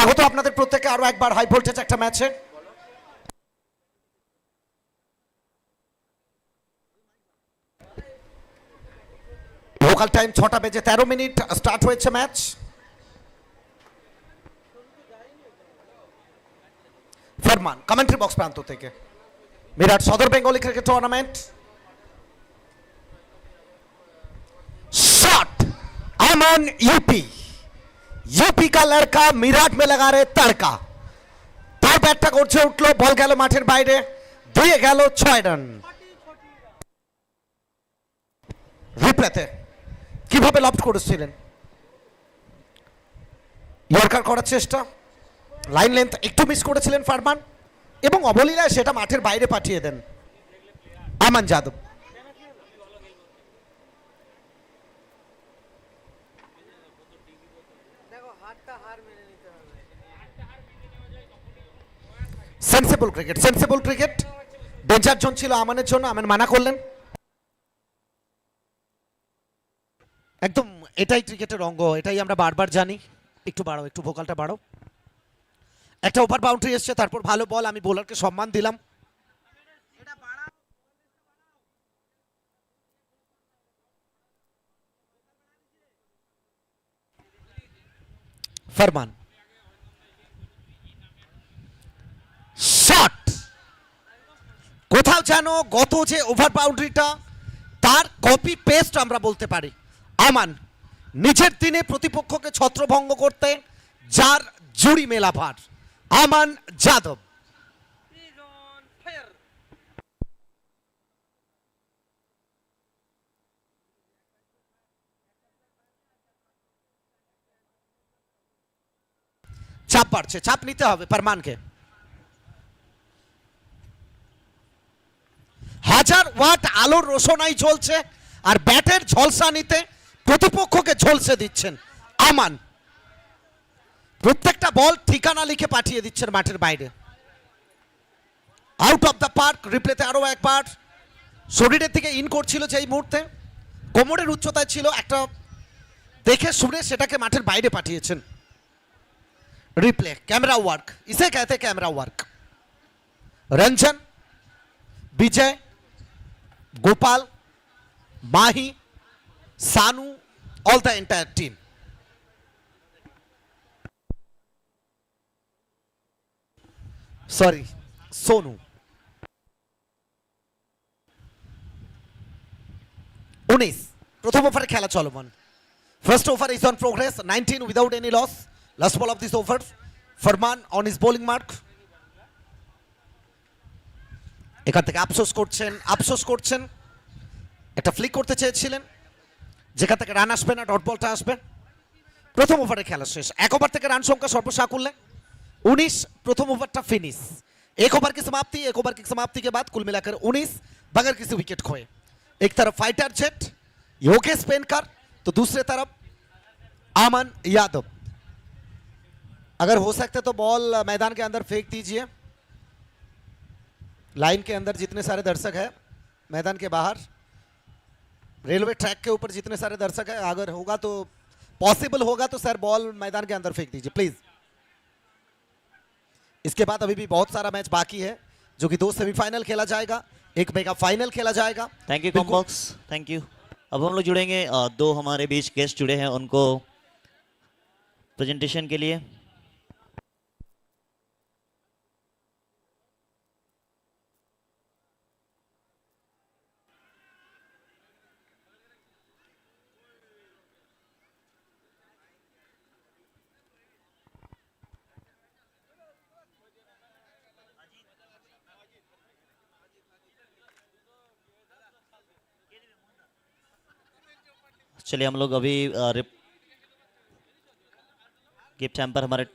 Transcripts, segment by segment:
স্বাগত আপনাদের প্রত্যেককে আরো একবার হাই ভোল্টেজ একটা ম্যাচে। লোকাল টাইম 6টা বেজে 13 মিনিট স্টার্ট হয়েছে ম্যাচ। ফরমান কমেন্ট্রি বক্স প্রান্ত থেকে। মিরাট সদর বেঙ্গলি ক্রিকেট टूर्नामेंट। शॉट अमन यूपी का लड़का मिराट में लगा रहे तड़का। তার ব্যাটটা করছে উঠলো, বল গেল মাঠের বাইরে, দিয়ে গেল 6 রান। রিপ্লেতে কিভাবে লফট করেছিলেন, ইয়র্কার করার চেষ্টা, লাইন লেন্থ একটু মিস করেছিলেন ফারমান এবং অবলীলায় সেটা মাঠের বাইরে পাঠিয়ে দেন Aman Yadav. Sensible cricket. Danger zone ছিল আমানের জন্য, আমান মানা করলেন। একদম এটাই ক্রিকেটের অঙ্গ, এটাই আমরা বারবার জানি। একটু বাড়াও, একটু ভোকালটা বাড়াও। একটা ওভার বাউন্ডারি এসছে, তারপর ভালো বল, আমি বোলারকে সম্মান দিলাম। ফরমান শট, কোথাও যেন গত যে ওভার বাউন্ডারিটা তার কপি পেস্ট আমরা বলতে পারি। আমান নিজের দিনে প্রতিপক্ষকে ছত্রভঙ্গ করতে যার জুড়ি মেলা ভার, আমান যাদব। চাপ বাড়ছে, চাপ নিতে হবে ফরমানকে। হাজার ওয়াট আলোর রোশনাই জ্বলছে আর ব্যাটের ঝলসানিতে প্রতিপক্ষকে ঝলসে দিচ্ছেন আমান। প্রত্যেকটা বল ঠিকানা লিখে পাঠিয়ে দিচ্ছেন মাঠের বাইরে। Out of the park. রিপ্লেতে আরো একবার শরীরের দিকে ইন করছিল, যে এই মুহূর্তে কোমরের উচ্চতায় ছিল, একটা দেখে শুনে সেটাকে মাঠের বাইরে পাঠিয়েছেন। रिप्ले कैमरा वर्क, इसे कहते camera work. Ranjan, Vijay, Gopal, Mahi, Sanu, all the entire team. Sorry, Sonu. 19 प्रथम ओभारे खेला चलमान। First over is on progress, 19 without any loss. Last ball of this over, Farman on his bowling mark. এখান থেকে আফসোস করছেন, একটা ফ্লিক করতে চেয়েছিলেন যেখান থেকে রান আসবে না, ডট বলটা আসবে। প্রথম ওভারে খেলা শেষ, এক ওভার থেকে রান সংখ্যা সর্বসাকুল্যে 19। प्रथम ओवर फिनिश, एक ओवर की समाप्ति के बाद कुल मिलाकर 19 बगैर किसी विकेट खोए। एक तरफ फाइटर जेट योगेश पेनकर, तो दूसरे तरफ आमन यादव। अगर हो सकते तो बॉल मैदान के अंदर फेंक दीजिए, लाइन के अंदर जितने सारे दर्शक हैं, मैदान के बाहर रेलवे ट्रैक के ऊपर जितने सारे दर्शक हैं, अगर होगा तो पॉसिबल होगा तो सर बॉल मैदान के अंदर फेंक दीजिए प्लीज। इसके बाद अभी भी बहुत सारा मैच बाकी है, जो कि 2 सेमीफाइनल खेला जाएगा, एक मेगा फाइनल खेला जाएगा। Thank you combox, thank you. अब हम लोग जुड़ेंगे, 2 हमारे बीच गेस्ट जुड़े हैं, उनको प्रेजेंटेशन के लिए। चलिए हम लोग अभी गिफ्ट हैम्पर हमारे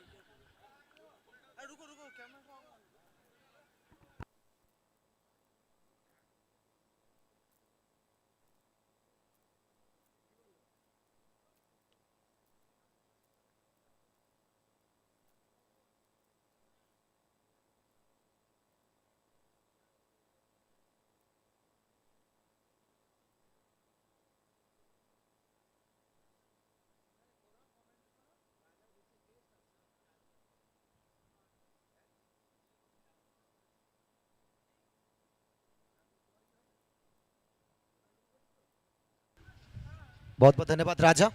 बहुत बहुत धन्यवाद राजा।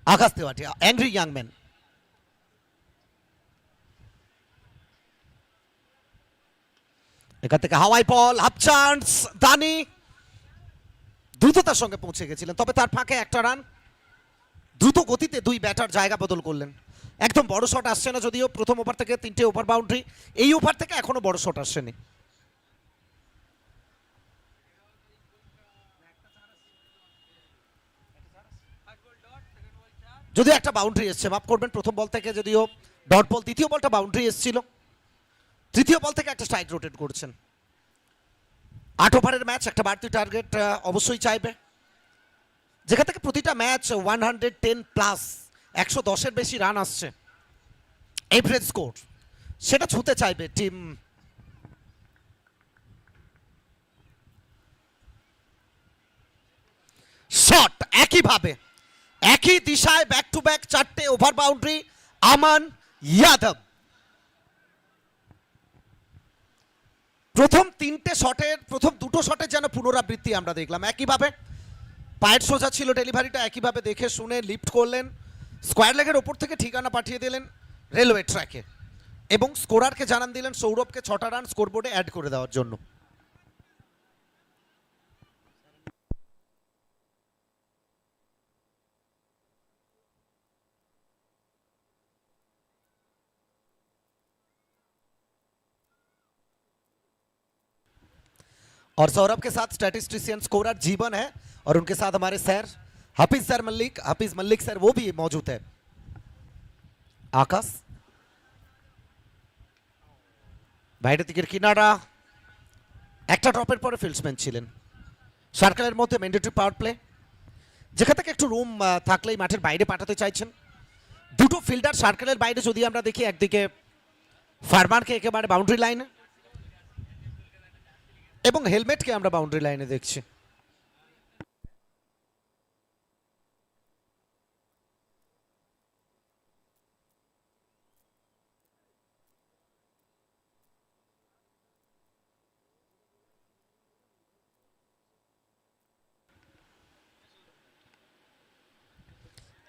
Akash Tripathi, angry young man. এখান থেকে হাওয়াই বল, হাফ চান্স, দানি দ্রুততার সঙ্গে পৌঁছে গেছিলেন, তবে তার ফাঁকে একটা রান। দ্রুত গতিতে দুই ব্যাটার জায়গা বদল করলেন। একদম বড় শট আসছে না, যদিও প্রথম ওভার থেকে 3টে ওভার বাউন্ডারি, এই ওভার থেকে এখনো বড় শট আসছেনি। যদিও একটা বাউন্ডারি এসছে, মাফ করবেন, প্রথম বল থেকে যদিও ডট বল, দ্বিতীয় বলটা বাউন্ডারি এসেছিল, তৃতীয় বল থেকে একটা স্ট্রাইক রোটেট করছেন। 8 ওভারের ম্যাচ, একটা বাড়তি টার্গেট অবশ্যই চাইবে, যেখান থেকে প্রতিটা ম্যাচ 110 প্লাস 110-এর বেশি রান আসছে এভারেজ স্কোর, সেটা ছুঁতে চাইবে টিম। শট একইভাবে একই দিশায় ব্যাক টু ব্যাক 4টে ওভার বাউন্ডারি আমান ইয়াদব। প্রথম 3টে শটের, প্রথম 2টো শটের যেন পুনরাবৃত্তি আমরা দেখলাম। একইভাবে পায়ের সোজা ছিল ডেলিভারিটা, একইভাবে দেখে শুনে লিফট করলেন, স্কোয়ার লেগের ওপর থেকে ঠিকানা পাঠিয়ে দিলেন রেলওয়ে ট্র্যাকে, এবং স্কোরারকে জানান দিলেন সৌরভকে 6টা রান স্কোরবোর্ডে অ্যাড করে দেওয়ার জন্য। और सौरभ के साथ स्टैटिस्टिशियन स्कोरर जीवन है, और उनके साथ हमारे सर हाफिज मल्लिक सर वो भी मौजूद है। आकाश বাইরে দিকের কিনারা, একটা ড্রপের পরে ফিল্ডসম্যান ছিলেন। সার্কেলের মধ্যে ম্যান্ডেটরি পাওয়ার প্লে, যেখান থেকে একটু রুম থাকলেই মাঠের বাইরে পাঠাতে চাইছেন। দুটো ফিল্ডার সার্কেলের বাইরে যদি আমরা দেখি, একদিকে ফারমানকে একেবারে বাউন্ডারি লাইনে, এবং হেলমেটকে আমরা বাউন্ডারি লাইনে দেখছি।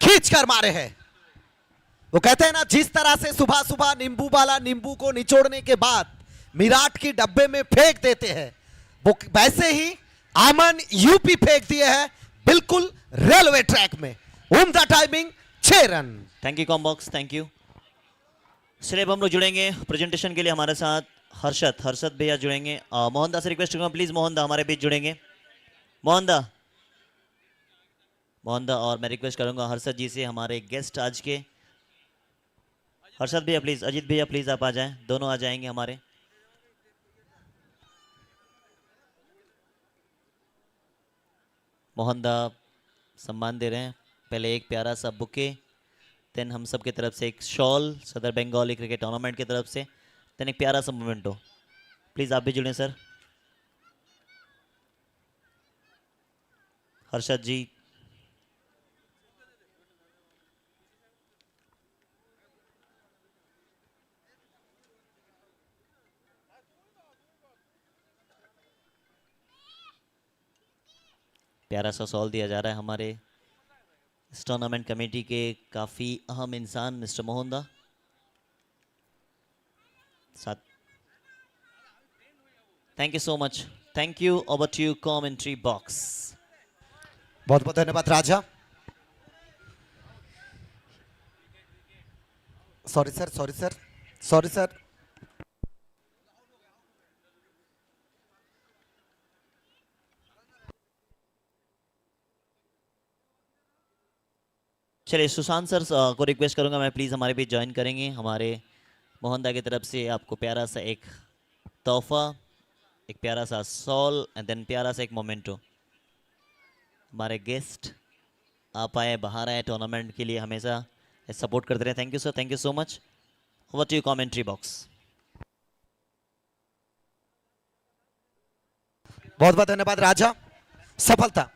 खींच कर मारे हैं, वो कहते हैं ना, जिस तरह से सुबह सुबह नींबू वाला नींबू को निचोड़ने के बाद मिराट की डब्बे में फेंक देते हैं, वो वैसे ही आमन यूपी फेंक दिए हैं बिल्कुल रेलवे ट्रैक में। उम्दा timing, 6 run. Thank you combox, thank you. चलिए अब हम लोग जुड़ेंगे प्रेजेंटेशन के लिए, हमारे साथ हर्षद भैया जुड़ेंगे। मोहन दा से रिक्वेस्ट करूंगा, प्लीज मोहन दा हमारे बीच जुड़ेंगे। मोहन दा और मैं रिक्वेस्ट करूंगा हर्षद जी से, हमारे गेस्ट आज के। हर्षद भैया प्लीज, अजीत भैया प्लीज आप आ जाएं, दोनों आ जाएंगे हमारे। मोहन दा सम्मान दे रहे हैं, पहले एक प्यारा सा बुके, देन हम सब की तरफ से एक शॉल सदर बंगाली क्रिकेट टूर्नामेंट की तरफ से, देन एक प्यारा सा मोमेंटो। प्लीज आप भी जुड़ें सर। हर्षद जी, प्यारा सा सॉल दिया जा रहा है हमारे इस टूर्नामेंट कमेटी के काफ़ी अहम इंसान मिस्टर मोहन दा साथ। Thank you so much, thank you. Over to you commentary box. बहुत बहुत धन्यवाद राजा। Sorry sir. चलिए सुशांत सर को रिक्वेस्ट करूंगा मैं, प्लीज़ हमारे बीच ज्वाइन करेंगे। हमारे मोहन दा की तरफ से आपको प्यारा सा एक तोहफा, एक प्यारा सा सॉल एंड देन प्यारा सा एक मोमेंटो। हमारे गेस्ट आप आए, बाहर आए, टूर्नामेंट के लिए हमेशा सपोर्ट करते रहे। Thank you sir, thank you so much. Over to you commentary box. बहुत बहुत धन्यवाद राजा, सफलता।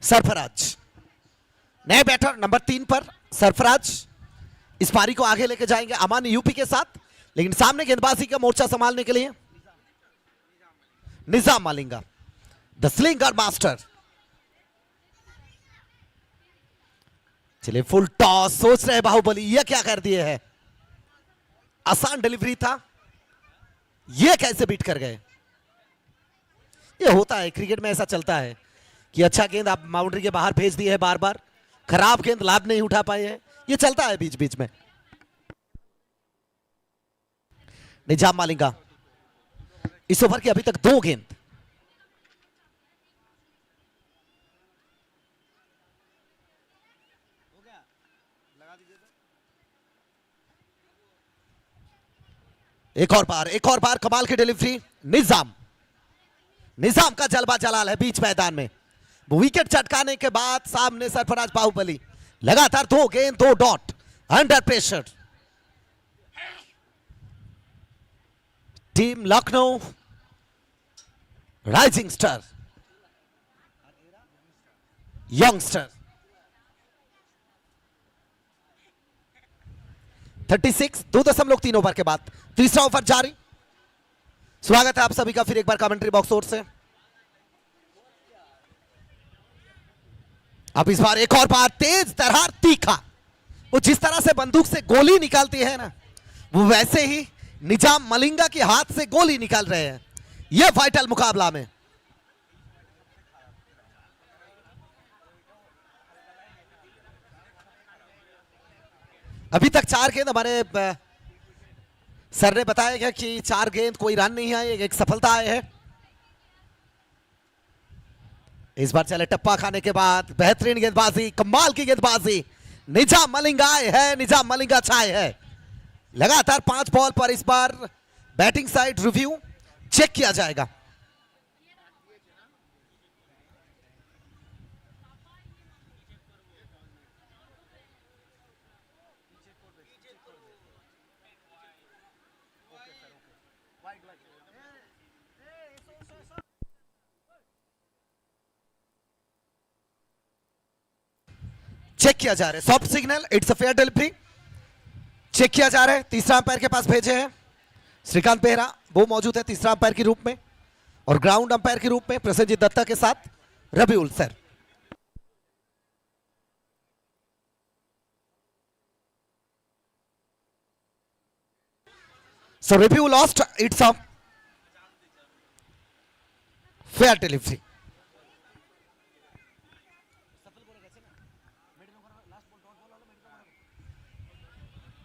सरफराज नए बैटर नंबर 3 पर सरफराज इस पारी को आगे लेके जाएंगे अमन यूपी के साथ, लेकिन सामने गेंदबाजी का मोर्चा संभालने के लिए निजाम मालिंगा द स्लिंगर मास्टर। चलिए फुल टॉस, सोच रहे बाहुबली ये क्या कर दिए है, आसान डिलीवरी था, ये कैसे बीट कर गए। ये होता है क्रिकेट में, ऐसा चलता है कि अच्छा गेंद आप बाउंड्री के बाहर भेज दिए है, बार बार खराब गेंद लाभ नहीं उठा पाए हैं, ये चलता है बीच बीच में। निजाम मालिंगा इस ओवर की अभी तक 2 गेंद, एक और बार कमाल की डिलीवरी। निजाम का जलवा जलाल है बीच मैदान में, विकेट चटकाने के बाद सामने सरफराज बाहुबली, लगातार 2 गेंद 2 dot under pressure. Team Lucknow rising star youngster 36 2.3 over के बाद तीसरा ओवर जारी। स्वागत है आप सभी का फिर एक बार कमेंट्री बॉक्स ओर से। अब इस बार एक और बार तेज तर्रार तीखा, वो जिस तरह से बंदूक से गोली निकालती है ना, वो वैसे ही निजाम मलिंगा के हाथ से गोली निकाल रहे हैं यह वाइटल मुकाबला में। अभी तक 4 गेंद, हमारे सर ने बताया गया कि 4 गेंद कोई रन नहीं आए, एक सफलता आए है। इस बार चले टप्पा खाने के बाद बेहतरीन गेंदबाजी, कमाल की गेंदबाजी, निजाम मलिंगा आए है, निजाम मलिंगा छाए है। लगातार 5 बॉल पर इस बार बैटिंग साइड रिव्यू चेक किया जाएगा। चेक किया जा रहा है, soft signal, it's a fair delivery, check किया जा रहा है। तीसरा अंपायर के पास भेजे हैं श्रीकांत बेहरा, वो मौजूद है तीसरा अंपायर के रूप में, और ग्राउंड अंपायर के रूप में प्रसेनजीत दत्ता के साथ Rabiul sir. So review lost, it's a fair delivery.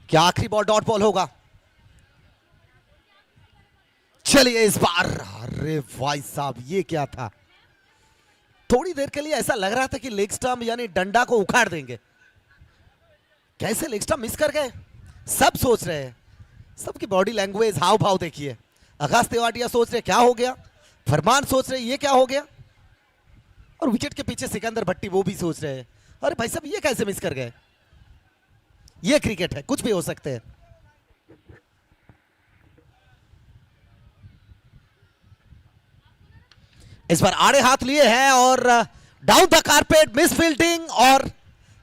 क्या आखिरी बॉल डॉट बॉल होगा? चलिए इस बार, अरे भाई साहब ये क्या था, थोड़ी देर के लिए ऐसा लग रहा था कि लेग स्टंप यानी डंडा को उखाड़ देंगे, कैसे लेग स्टंप मिस कर गए। सब सोच रहे हैं, सबकी बॉडी लैंग्वेज, हाव भाव देखिए। आकाश तेवाटिया सोच रहे क्या हो गया, फरमान सोच रहे ये क्या हो गया, और विकेट के पीछे सिकंदर भट्टी वो भी सोच रहे हैं अरे भाई साहब ये कैसे मिस कर गए। ये क्रिकेट है, कुछ भी हो सकते हैं। इस बार आड़े हाथ लिए हैं और down the carpet miss fielding, और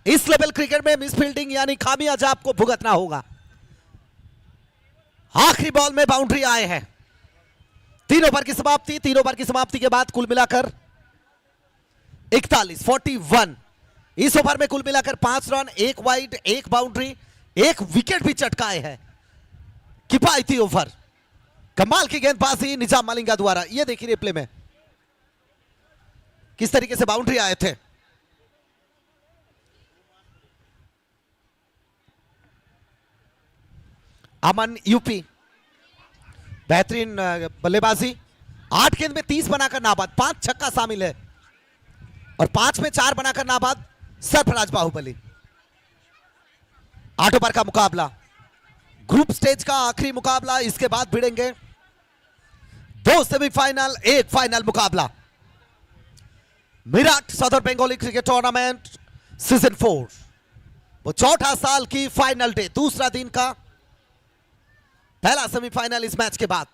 इस लेवल क्रिकेट में मिस फील्डिंग यानी खामियाजा आपको भुगतना होगा। आखिरी बॉल में बाउंड्री आए हैं। 3 ओवर की समाप्ति, 3 ओवर की समाप्ति के बाद कुल मिलाकर 41 इस ओवर में कुल मिलाकर 5 रन, 1 वाइड, 1 बाउंड्री, 1 विकेट भी चटकाए हैं। किफायती ओवर, कमाल की गेंदबाजी निजाम मलिंगा द्वारा। ये देखिए रिप्ले में किस तरीके से बाउंड्री आए थे। अमन यूपी बेहतरीन बल्लेबाजी, 8 गेंद में 30 बनाकर नाबाद, 5 छक्का शामिल है, और 5 में 4 बनाकर नाबाद सरफराज बाहुबली। 8 ओवर का मुकाबला, ग्रुप स्टेज का आखिरी मुकाबला, इसके बाद भिड़ेंगे 2 सेमीफाइनल, 1 फाइनल मुकाबला। विराट सदर बंगाली क्रिकेट टूर्नामेंट सीजन 4, वो 64 साल की फाइनल डे, दूसरा दिन का पहला सेमीफाइनल इस मैच के बाद।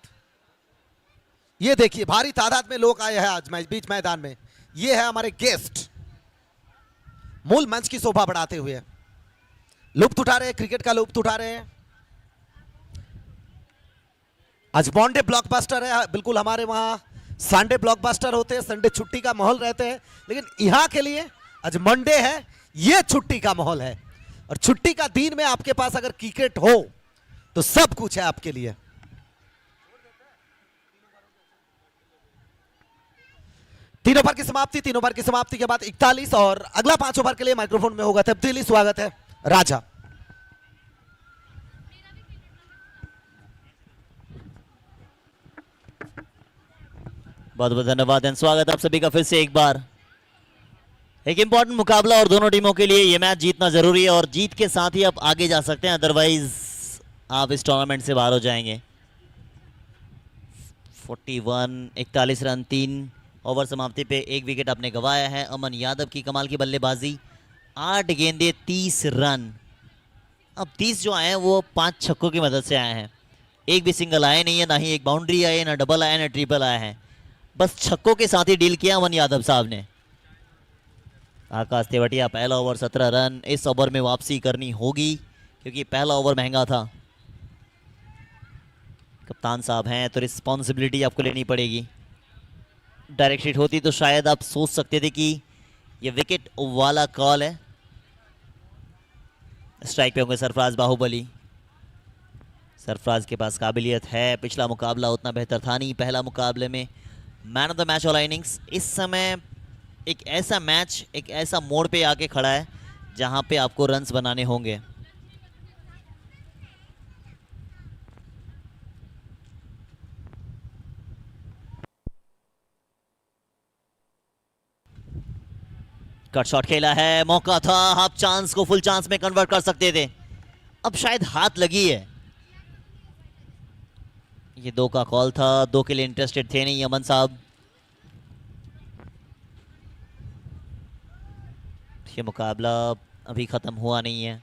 ये देखिए भारी तादाद में लोग आए हैं आज मैच बीच मैदान में। ये है हमारे गेस्ट मूल मंच की शोभा बढ़ाते हुए लुत्फ उठा रहे हैं, क्रिकेट का लुत्फ उठा रहे हैं। आज मॉन्डे ब्लॉकबस्टर है, बिल्कुल हमारे वहां संडे ब्लॉकबस्टर होते हैं, संडे छुट्टी का माहौल रहते हैं, लेकिन यहाँ के लिए आज मंडे है, ये छुट्टी का माहौल है। और छुट्टी का दिन में आपके पास अगर क्रिकेट हो तो सब कुछ है आपके लिए। तीन ओवर की समाप्ति, तीन ओवर की समाप्ति के बाद 41 और अगला 5 ओवर के लिए माइक्रोफोन में होगा तब्दीली। स्वागत है राजा। बहुत बहुत धन्यवाद एंड स्वागत आप सभी का फिर से एक बार। एक इंपॉर्टेंट मुकाबला और दोनों टीमों के लिए ये मैच जीतना जरूरी है और जीत के साथ ही आप आगे जा सकते हैं, अदरवाइज आप इस टूर्नामेंट से बाहर हो जाएंगे। 41 रन, 3 ओवर समाप्ति पे 1 विकेट आपने गंवाया है। अमन यादव की कमाल की बल्लेबाजी, 8 गेंदे 30 रन। अब 30 जो आए हैं वो 5 छक्कों की मदद से आए हैं, एक भी सिंगल आए नहीं है, ना ही एक बाउंड्री आई है, ना डबल आया, ना ट्रिपल आया है, बस छक्कों के साथ ही डील किया अमन यादव साहब ने। आकाश तेवटिया पहला ओवर 17 रन, इस ओवर में वापसी करनी होगी क्योंकि पहला ओवर महंगा था। कप्तान साहब हैं तो रिस्पॉन्सिबिलिटी आपको लेनी पड़ेगी। डायरेक्ट शीट होती तो शायद आप सोच सकते थे कि ये विकेट वाला कॉल है। स्ट्राइक पे होंगे सरफराज बाहुबली। सरफराज के पास काबिलियत है, पिछला मुकाबला उतना बेहतर था नहीं, पहला मुकाबले में man of the match all innings. इस समय एक ऐसा मैच, एक ऐसा मोड़ पे आके खड़ा है जहां पे आपको रन्स बनाने होंगे। कट शॉट खेला है, मौका था, हाफ चांस को फुल चांस में कन्वर्ट कर सकते थे, अब शायद हाथ लगी है। ये 2 का कॉल था, 2 के लिए इंटरेस्टेड थे नहीं अमन साहब। ये मुकाबला अभी ख़त्म हुआ नहीं है,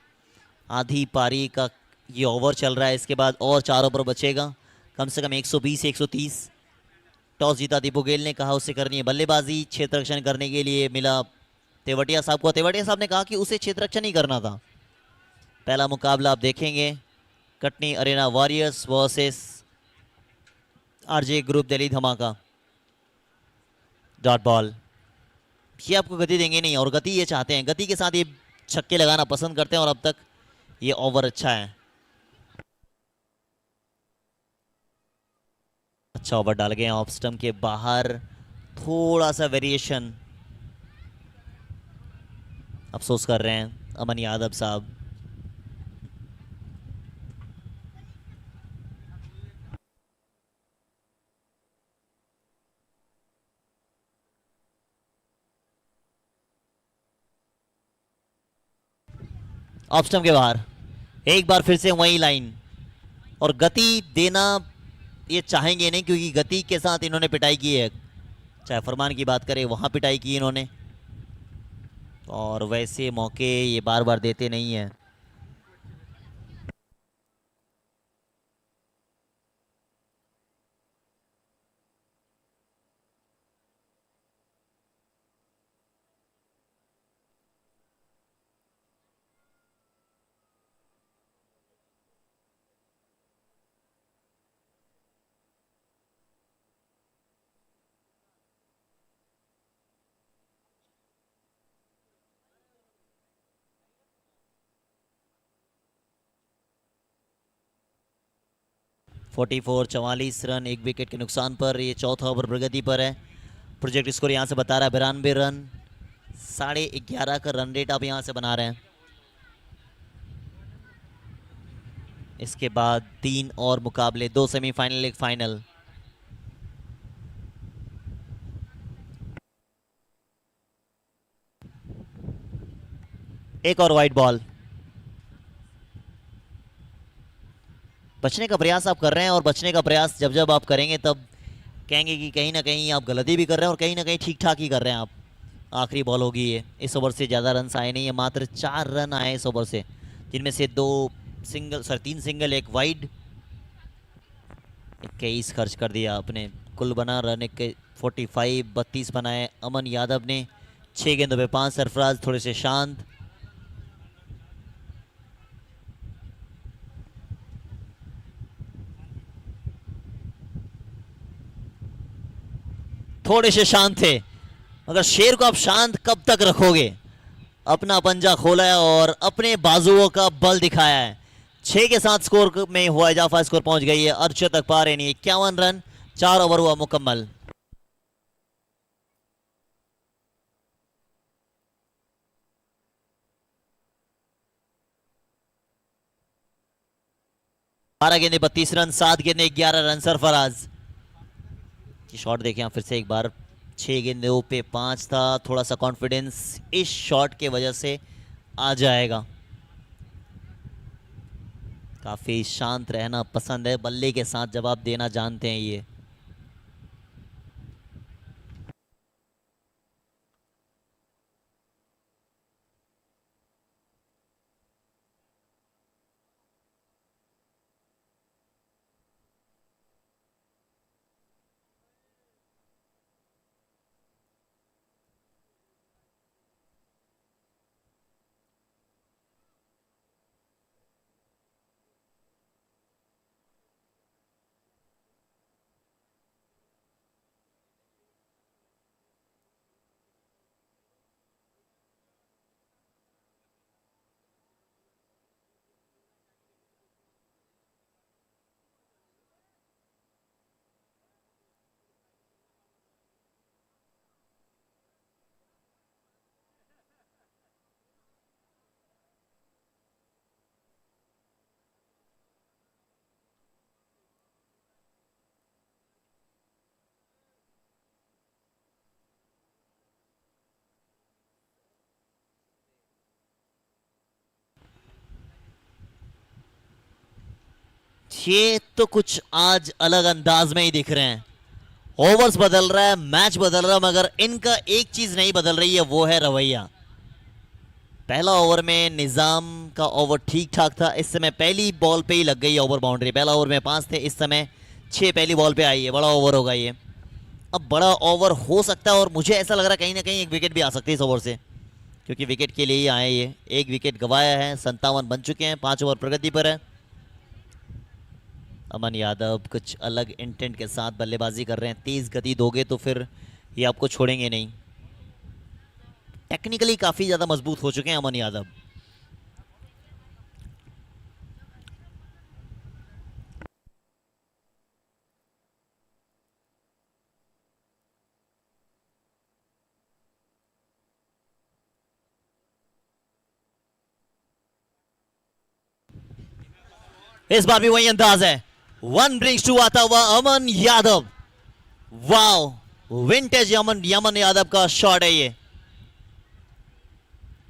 आधी पारी का ये ओवर चल रहा है, इसके बाद और 4 ओवर बचेगा, कम से कम 120 130। टॉस जीता दीपू गेल ने, कहा उसे करनी है बल्लेबाजी, क्षेत्र रक्षण करने के लिए मिला तेवटिया साहब को। तेवटिया साहब ने कहा कि उसे क्षेत्र रक्षण ही करना था। पहला मुकाबला आप देखेंगे Katni arena warriors versus RJ group Delhi Dhamaka. Dot ball, ये आपको गति देंगे नहीं और गति ये चाहते हैं, गति के साथ ये छक्के लगाना पसंद करते हैं और अब तक ये ओवर अच्छा है। अच्छा ओवर डाल गए ऑफ स्टंप के बाहर, थोड़ा सा वेरिएशन। अफसोस कर रहे हैं अमन यादव साहब। ऑफ स्टंप के बाहर एक बार फिर से वही लाइन, और गति देना ये चाहेंगे नहीं क्योंकि गति के साथ इन्होंने पिटाई की है। चाहे फरमान की बात करें, वहां पिटाई की इन्होंने, और वैसे मौके ये बार बार देते नहीं हैं। फोर्टी 44 रन, 1 विकेट के नुकसान पर ये चौथा ओवर प्रगति पर है। प्रोजेक्ट स्कोर यहाँ से बता रहा है 92 रन, 11.5 का रन रेट आप यहाँ से बना रहे हैं। इसके बाद 3 और मुकाबले, 2 सेमीफाइनल 1 फाइनल। एक और वाइड बॉल, बचने का प्रयास आप कर रहे हैं, और बचने का प्रयास जब जब आप करेंगे तब कहेंगे कि कहीं ना कहीं आप गलती भी कर रहे हैं और कहीं ना कहीं ठीक ठाक ही कर रहे हैं आप। आखिरी बॉल होगी ये। इस ओवर से ज़्यादा रन आए नहीं है, मात्र 4 रन आए इस ओवर से, जिनमें से 3 सिंगल 1 वाइड। 21 खर्च कर दिया आपने, कुल बना रन 45, 32 बनाए अमन यादव ने, 6 गेंदों पे 5 सरफराज, थोड़े से शांत। थोड़े से शांत थे, मगर शेर को आप शांत कब तक रखोगे? अपना पंजा खोला है और अपने बाजुओं का बल दिखाया है। 6 के साथ स्कोर में हुआ इजाफा, स्कोर पहुंच गई है अर्धशतक पार, यानी 51 रन, 4 ओवर हुआ मुकम्मल। बारह गेंदे 32 रन, 7 गेंदे 11 रन सरफराज। शॉट देखें आप फिर से एक बार, 6 गेंदों पे 5 था, थोड़ा सा कॉन्फिडेंस इस शॉट के वजह से आ जाएगा। काफी शांत रहना पसंद है, बल्ले के साथ जवाब देना जानते हैं ये। ये तो कुछ आज अलग अंदाज में ही दिख रहे हैं। ओवर्स बदल रहा है, मैच बदल रहा है, मगर इनका एक चीज नहीं बदल रही है, वो है रवैया। पहला ओवर में निजाम का ओवर ठीक ठाक था, इस समय पहली बॉल पे ही लग गई ओवर बाउंड्री। पहला ओवर में 5 थे, इस समय 6 पहली बॉल पे आई है। बड़ा ओवर होगा ये, अब बड़ा ओवर हो सकता है और मुझे ऐसा लग रहा है कहीं ना कहीं एक विकेट भी आ सकती है इस ओवर से, क्योंकि विकेट के लिए ही आए ये। एक विकेट गंवाया है, 57 बन चुके हैं, 5 ओवर प्रगति पर है। अमन यादव कुछ अलग इंटेंट के साथ बल्लेबाजी कर रहे हैं। तेज गति दोगे तो फिर ये आपको छोड़ेंगे नहीं। टेक्निकली काफी ज्यादा मजबूत हो चुके हैं अमन यादव। इस बार भी वही अंदाज है, 1 ब्रिंग्स 2 आता हुआ अमन यादव। वाओ, विंटेज यमन यादव का शॉट है ये।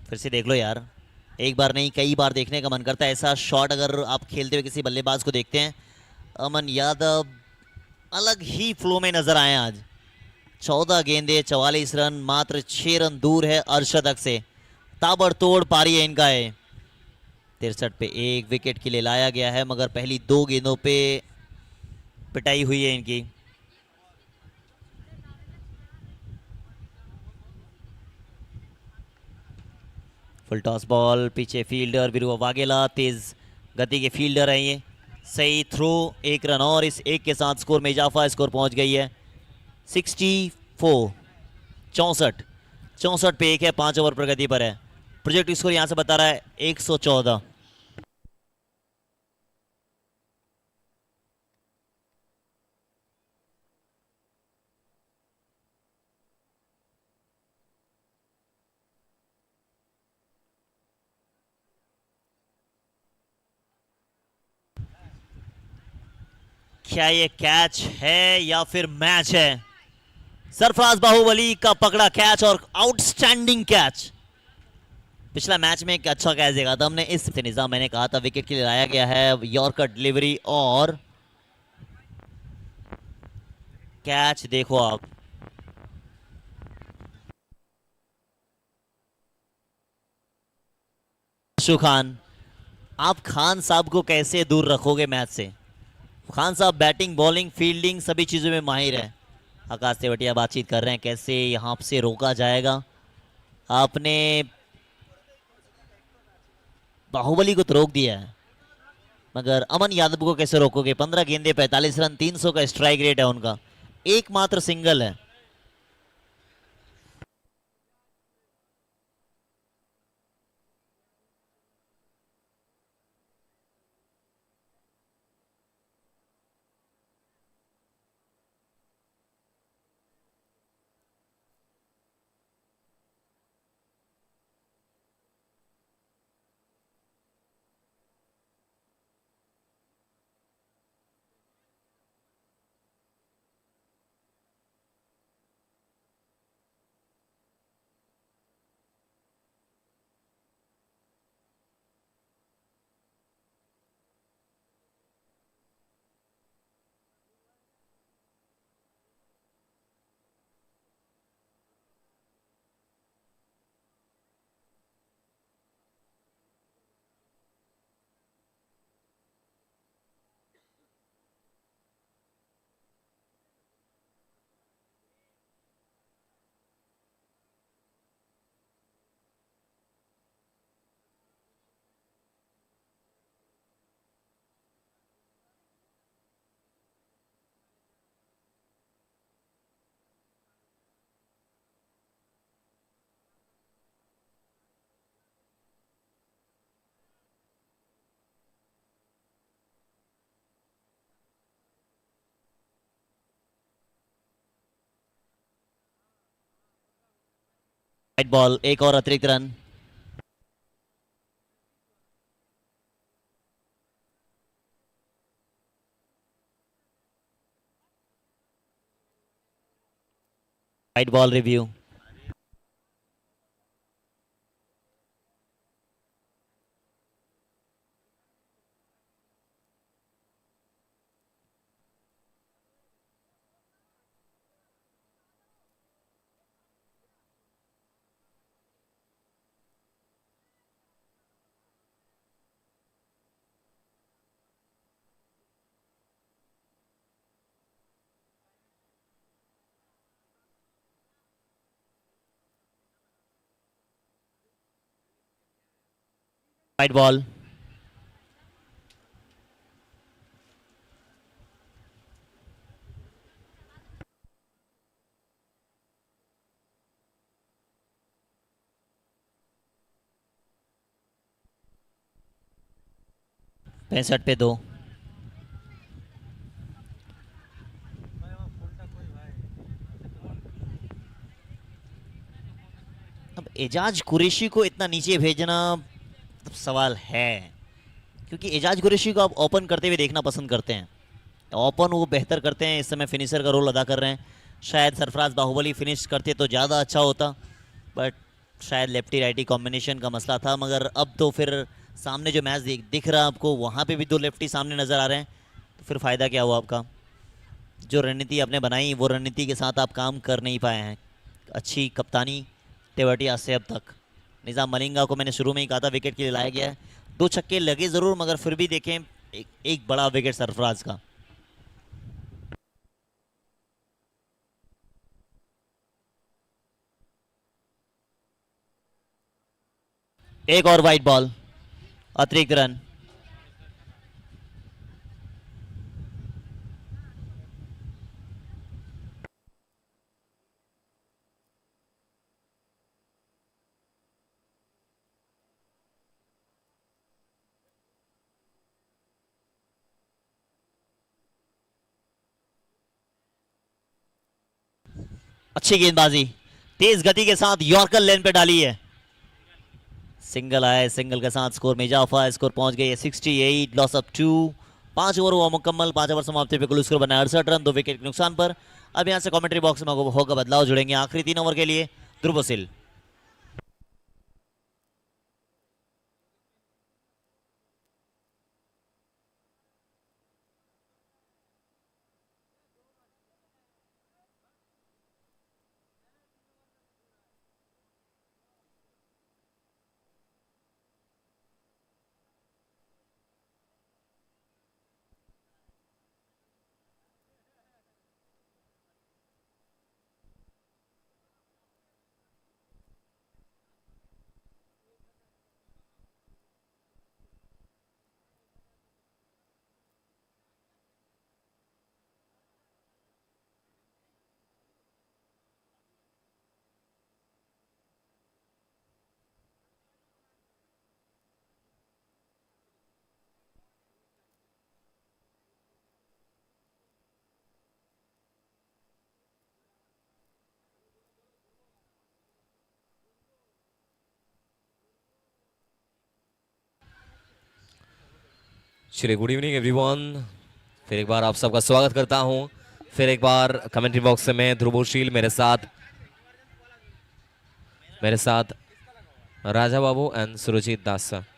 फिर से देख लो यार, एक बार नहीं कई बार देखने का मन करता है ऐसा शॉट। अगर आप खेलते हुए किसी बल्लेबाज को देखते हैं, अमन यादव अलग ही फ्लो में नजर आए आज। 14 गेंदे 44 रन, मात्र 6 रन दूर है अर्धशतक से। ताबड़तोड़ पारी है इनका है। 63 पे 1 विकेट के लिए लाया गया है, मगर पहली 2 गेंदों पे पिटाई हुई है इनकी। फुल टॉस बॉल, पीछे फील्डर बिरुवा वाघेला, तेज गति के फील्डर है ये। सही थ्रो, 1 रन और इस 1 के साथ स्कोर में इजाफा। स्कोर पहुंच गई है 64, 64 पे 1 है, 5 ओवर प्रगति पर है। प्रोजेक्ट स्कोर यहां से बता रहा है 114। क्या ये कैच है या फिर मैच है? सरफराज बाहुबली का पकड़ा कैच और आउटस्टैंडिंग कैच। पिछला मैच में एक अच्छा कैच देखा था हमने। इस निजाम मैंने कहा था विकेट के लिए लाया गया है। यॉर्कर डिलीवरी और कैच देखो आप। खान, आप खान साहब को कैसे दूर रखोगे मैच से? खान साहब बैटिंग, बॉलिंग, फील्डिंग सभी चीजों में माहिर है। आकाश तेवटिया बातचीत कर रहे हैं कैसे यहां से रोका जाएगा। आपने बाहुबली को तो रोक दिया है, मगर अमन यादव को कैसे रोकोगे? 15 गेंदे 45 रन, 300 का स्ट्राइक रेट है उनका, एकमात्र सिंगल है। वाइट बॉल, एक और अतिरिक्त run. White ball review. White ball. 65 पे 2। अब एजाज कुरैशी को इतना नीचे भेजना तो सवाल है, क्योंकि एजाज कुरैशी को आप ओपन करते हुए देखना पसंद करते हैं। ओपन वो बेहतर करते हैं, इस समय फिनिशर का रोल अदा कर रहे हैं। शायद सरफराज बाहुबली फिनिश करते तो ज़्यादा अच्छा होता, बट शायद लेफ्टी राइटी कॉम्बिनेशन का मसला था। मगर अब तो फिर सामने जो मैच दिख रहा है आपको, वहाँ पे भी दो लेफ्टी सामने नज़र आ रहे हैं, तो फिर फ़ायदा क्या हुआ आपका? जो रणनीति आपने बनाई वो रणनीति के साथ आप काम कर नहीं पाए हैं। अच्छी कप्तानी तेवतिया से अब तक। निज़ाम मलिंगा को मैंने शुरू में ही कहा था विकेट के लिए लाया गया है। 2 छक्के लगे ज़रूर, मगर फिर भी देखें एक बड़ा विकेट सरफराज का। एक और वाइट बॉल, अतिरिक्त रन। अच्छी गेंदबाजी, तेज गति के साथ यॉर्कर लेन पे डाली है। सिंगल आया, सिंगल के साथ स्कोर में इजाफा, स्कोर पहुंच गई है 68, लॉस ऑफ 2। 5 ओवर हुआ मुकम्मल, 5 ओवर समाप्ति पे कुल स्कोर बना 68 रन, 2 विकेट के नुकसान पर। अब यहां से कमेंट्री बॉक्स में होगा बदलाव, जुड़ेंगे आखिरी 3 ओवर के लिए ध्रुव सिल। चलिए, गुड इवनिंग एवरीवन। फिर एक बार आप सबका स्वागत करता हूं। फिर एक बार कमेंट्री बॉक्स से मैं ध्रुवशील, मेरे साथ राजा बाबू एंड सुरजीत दास सर।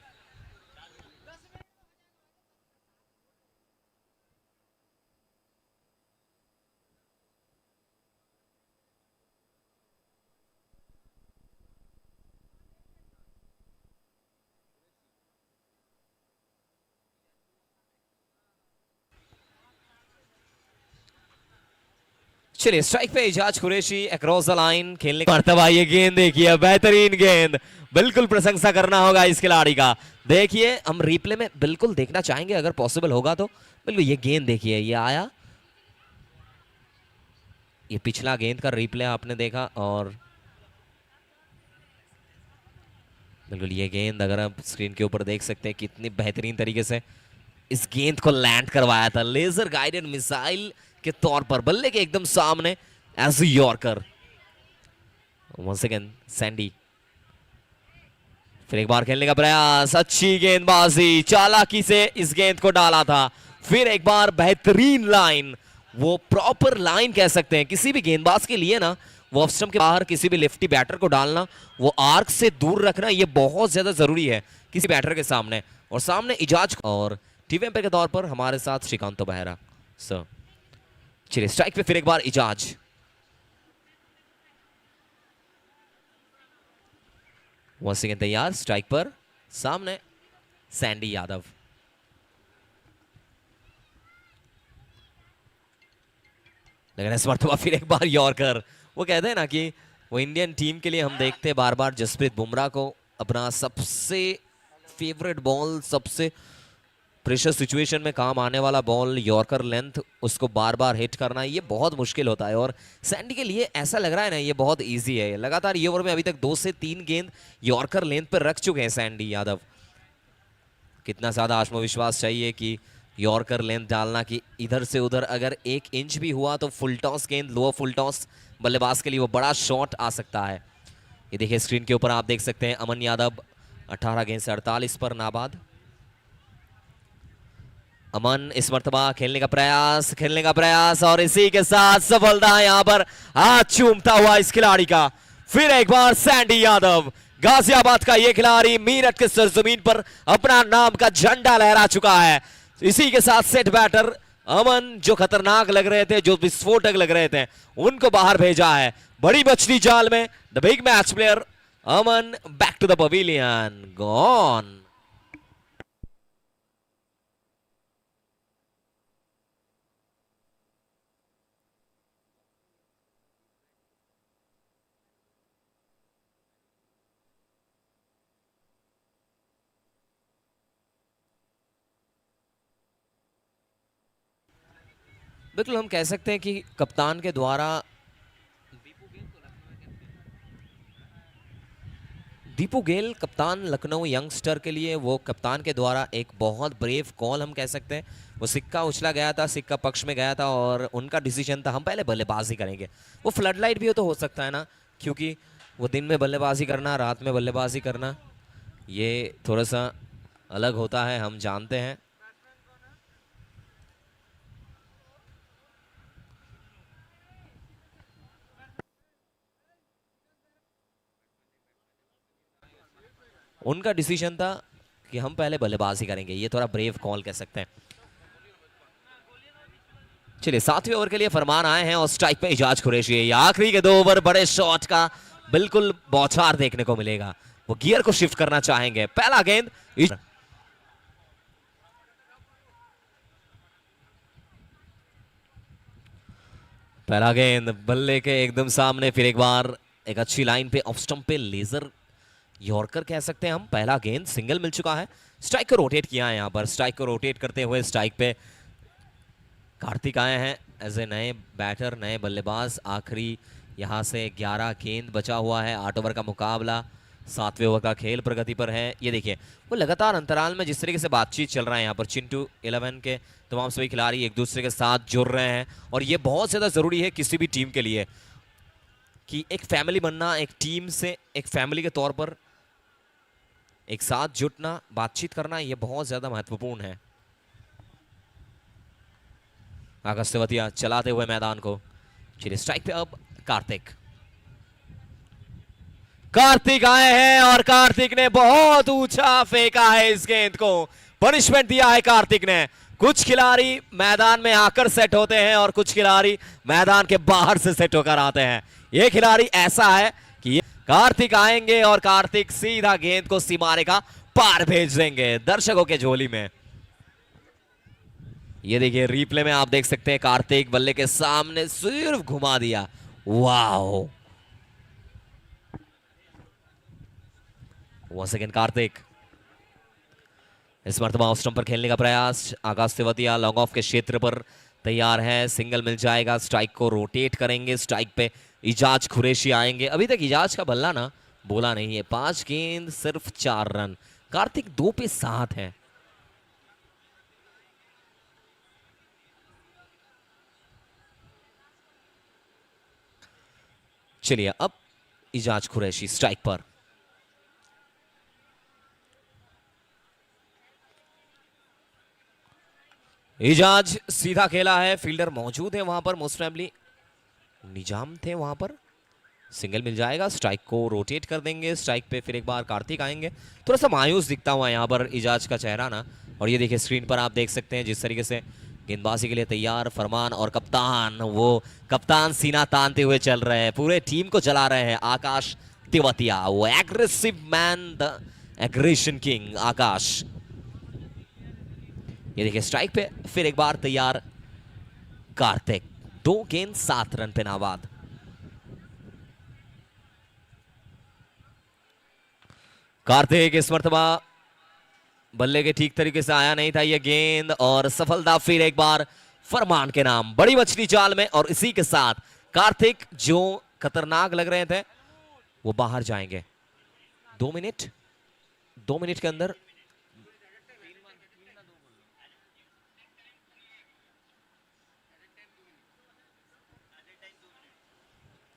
चलिए, स्ट्राइक पे Ijaz Qureshi across the line खेलने का मर्तबा। ये गेंद देखिए, बेहतरीन गेंद, बिल्कुल प्रशंसा करना होगा इस खिलाड़ी का। देखिए, हम रिप्ले में बिल्कुल देखना चाहेंगे अगर पॉसिबल होगा तो। बिल्कुल ये गेंद देखिए, ये आया, ये पिछला गेंद का रिप्ले आपने देखा, और बिल्कुल ये गेंद अगर आप स्क्रीन के ऊपर देख सकते हैं कितनी बेहतरीन तरीके से इस गेंद को लैंड करवाया था लेजर गाइडेड मिसाइल के तौर पर बल्ले के एकदम सामने as a yorker. Once again Sandy, फिर एक बार खेलने का प्रयास, अच्छी गेंदबाजी, चालाकी से इस गेंद को डाला था। फिर एक बार बेहतरीन लाइन, वो प्रॉपर लाइन कह सकते हैं किसी भी गेंदबाज के लिए ना, वो ऑफ स्टंप के बाहर किसी भी लेफ्टी बैटर को डालना, वो आर्क से दूर रखना, ये बहुत ज्यादा जरूरी है किसी बैटर के सामने। और सामने इजाज और टीवी एम्पायर के तौर पर हमारे साथ श्रीकांत बेहरा सर। चलिए, स्ट्राइक पे फिर एक बार इजाज, वंस अगेन तैयार, स्ट्राइक पर सामने सैंडी यादव। लेकिन इस मरतबा फिर एक बार यॉर्कर। वो कहते हैं ना कि वो इंडियन टीम के लिए हम देखते हैं बार बार जसप्रीत बुमराह को अपना सबसे फेवरेट बॉल, सबसे प्रेशर सिचुएशन में काम आने वाला बॉल यॉर्कर लेंथ, उसको बार बार हिट करना ये बहुत मुश्किल होता है। और सैंडी के लिए ऐसा लग रहा है ना, ये बहुत इजी है। लगातार ये ओवर में अभी तक 2 से 3 गेंद यॉर्कर लेंथ पर रख चुके हैं सैंडी यादव। कितना ज्यादा आत्मविश्वास चाहिए कि यॉर्कर लेंथ डालना कि इधर से उधर अगर 1 इंच भी हुआ तो फुल टॉस गेंद, लोअर फुल टॉस बल्लेबाज के लिए वो बड़ा शॉट आ सकता है। ये देखिए, स्क्रीन के ऊपर आप देख सकते हैं अमन यादव 18 गेंद से 48 पर नाबाद। अमन इस मर्तबा खेलने का प्रयास और इसी के साथ सफलता यहां पर हाथ चूमता हुआ इस खिलाड़ी का। फिर एक बार सैंडी यादव, गाजियाबाद का ये खिलाड़ी मीरठ के सरजमीन पर अपना नाम का झंडा लहरा चुका है। इसी के साथ सेट बैटर अमन, जो खतरनाक लग रहे थे, जो विस्फोटक लग रहे थे, उनको बाहर भेजा है। बड़ी मछली जाल में the big match player Aman back to the pavilion, gone. बिल्कुल हम कह सकते हैं कि कप्तान के द्वारा दीपू गेल कप्तान लखनऊ यंगस्टर के लिए वो कप्तान के द्वारा एक बहुत ब्रेव कॉल हम कह सकते हैं। वो सिक्का उछला गया था, सिक्का पक्ष में गया था और उनका डिसीजन था हम पहले बल्लेबाजी करेंगे। वो फ्लड लाइट भी हो तो हो सकता है ना, क्योंकि वो दिन में बल्लेबाजी करना, रात में बल्लेबाजी करना, ये थोड़ा सा अलग होता है, हम जानते हैं। उनका डिसीजन था कि हम पहले बल्लेबाजी करेंगे, ये थोड़ा ब्रेव कॉल कह सकते हैं। चलिए, 7वें ओवर के लिए फरमान आए हैं और स्ट्राइक पे इजाज कुरैशी। आखिरी के 2 ओवर बड़े शॉट का बिल्कुल बौछार देखने को मिलेगा। वो गियर को शिफ्ट करना चाहेंगे। पहला गेंद, बल्ले के एकदम सामने। फिर एक बार एक अच्छी लाइन पे ऑफ स्टंप पे लेजर यॉर्कर कह सकते हैं हम। पहला गेंद सिंगल मिल चुका है। स्ट्राइक को रोटेट किया है, यहां पर स्ट्राइक को रोटेट करते हुए स्ट्राइक पे कार्तिक आए हैं एज ए नए बैटर, नए बल्लेबाज। आखिरी यहां से 11 गेंद बचा हुआ है। 8 ओवर का मुकाबला, 7वें ओवर का खेल प्रगति पर है। ये देखिए, वो लगातार अंतराल में जिस तरीके से बातचीत चल रहा है, यहाँ पर चिंटू 11 के तमाम सभी खिलाड़ी एक दूसरे के साथ जुड़ रहे हैं और ये बहुत ज़्यादा ज़रूरी है किसी भी टीम के लिए कि एक फैमिली बनना, एक टीम से एक फैमिली के तौर पर एक साथ जुटना, बातचीत करना, ये बहुत ज़्यादा महत्वपूर्ण है। आकाश तेवतिया चलाते हुए मैदान को। चलिए स्ट्राइक पे अब कार्तिक। कार्तिक आए हैं और कार्तिक ने बहुत ऊंचा फेंका है इस गेंद को। पनिशमेंट दिया है कार्तिक ने। कुछ खिलाड़ी मैदान में आकर सेट होते हैं और कुछ खिलाड़ी मैदान के बाहर से सेट होकर आते हैं। ये खिलाड़ी ऐसा है कि कार्तिक आएंगे और कार्तिक सीधा गेंद को सीमारे का पार भेज देंगे दर्शकों के झोली में। ये देखिए रिप्ले में आप देख सकते हैं कार्तिक बल्ले के सामने सिर्फ घुमा दिया। Wow, once again Kartik. इस मर्तबा ऑफ स्टंप पर खेलने का प्रयास। आकाश तेवतिया लॉन्ग ऑफ के क्षेत्र पर तैयार है। सिंगल मिल जाएगा। स्ट्राइक को रोटेट करेंगे। स्ट्राइक पे इजाज कुरैशी आएंगे। अभी तक इजाज का बल्ला ना बोला नहीं है। 5 गेंद सिर्फ 4 रन। कार्तिक 2 पे 7 है। चलिए अब इजाज कुरैशी स्ट्राइक पर। इजाज सीधा खेला है। फील्डर मौजूद है वहां पर। मोस्ट प्रोबेबली निजाम थे वहां पर। सिंगल मिल जाएगा। स्ट्राइक को रोटेट कर देंगे। स्ट्राइक पे फिर एक बार कार्तिक आएंगे। थोड़ा सा मायूस दिखता हुआ यहां पर इजाज का चेहरा ना। और ये देखिए स्क्रीन पर आप देख सकते हैं जिस तरीके से गेंदबाजी के लिए तैयार फरमान और कप्तान, वो कप्तान सीना तानते हुए चल रहे हैं। पूरे टीम को चला रहे हैं आकाश तेवतिया। वो aggressive man, the aggression king Akash. ये देखिए स्ट्राइक पे फिर एक बार तैयार कार्तिक। 2 गेंद 7 रन पे नाबाद। कार्तिक इस मर्तबा बल्ले के ठीक तरीके से आया नहीं था ये गेंद और सफलता फिर एक बार फरमान के नाम। बड़ी मछली जाल में और इसी के साथ कार्तिक जो खतरनाक लग रहे थे वो बाहर जाएंगे। 2 मिनट के अंदर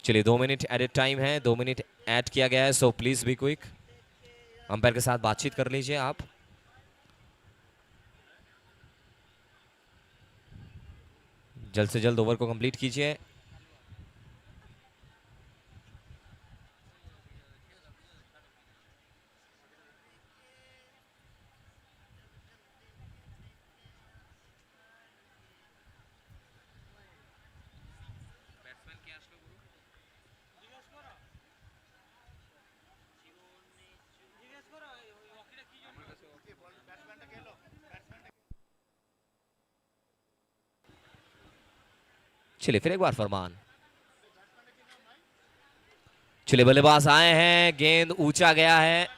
चलिए 2 मिनट एडेड टाइम है। 2 मिनट ऐड किया गया है। So please be quick. Umpire के साथ बातचीत कर लीजिए आप। जल्द से जल्द ओवर को कंप्लीट कीजिए। चलिए फिर एक बार फरमान। चलिए बल्लेबाज आए हैं। गेंद ऊंचा गया है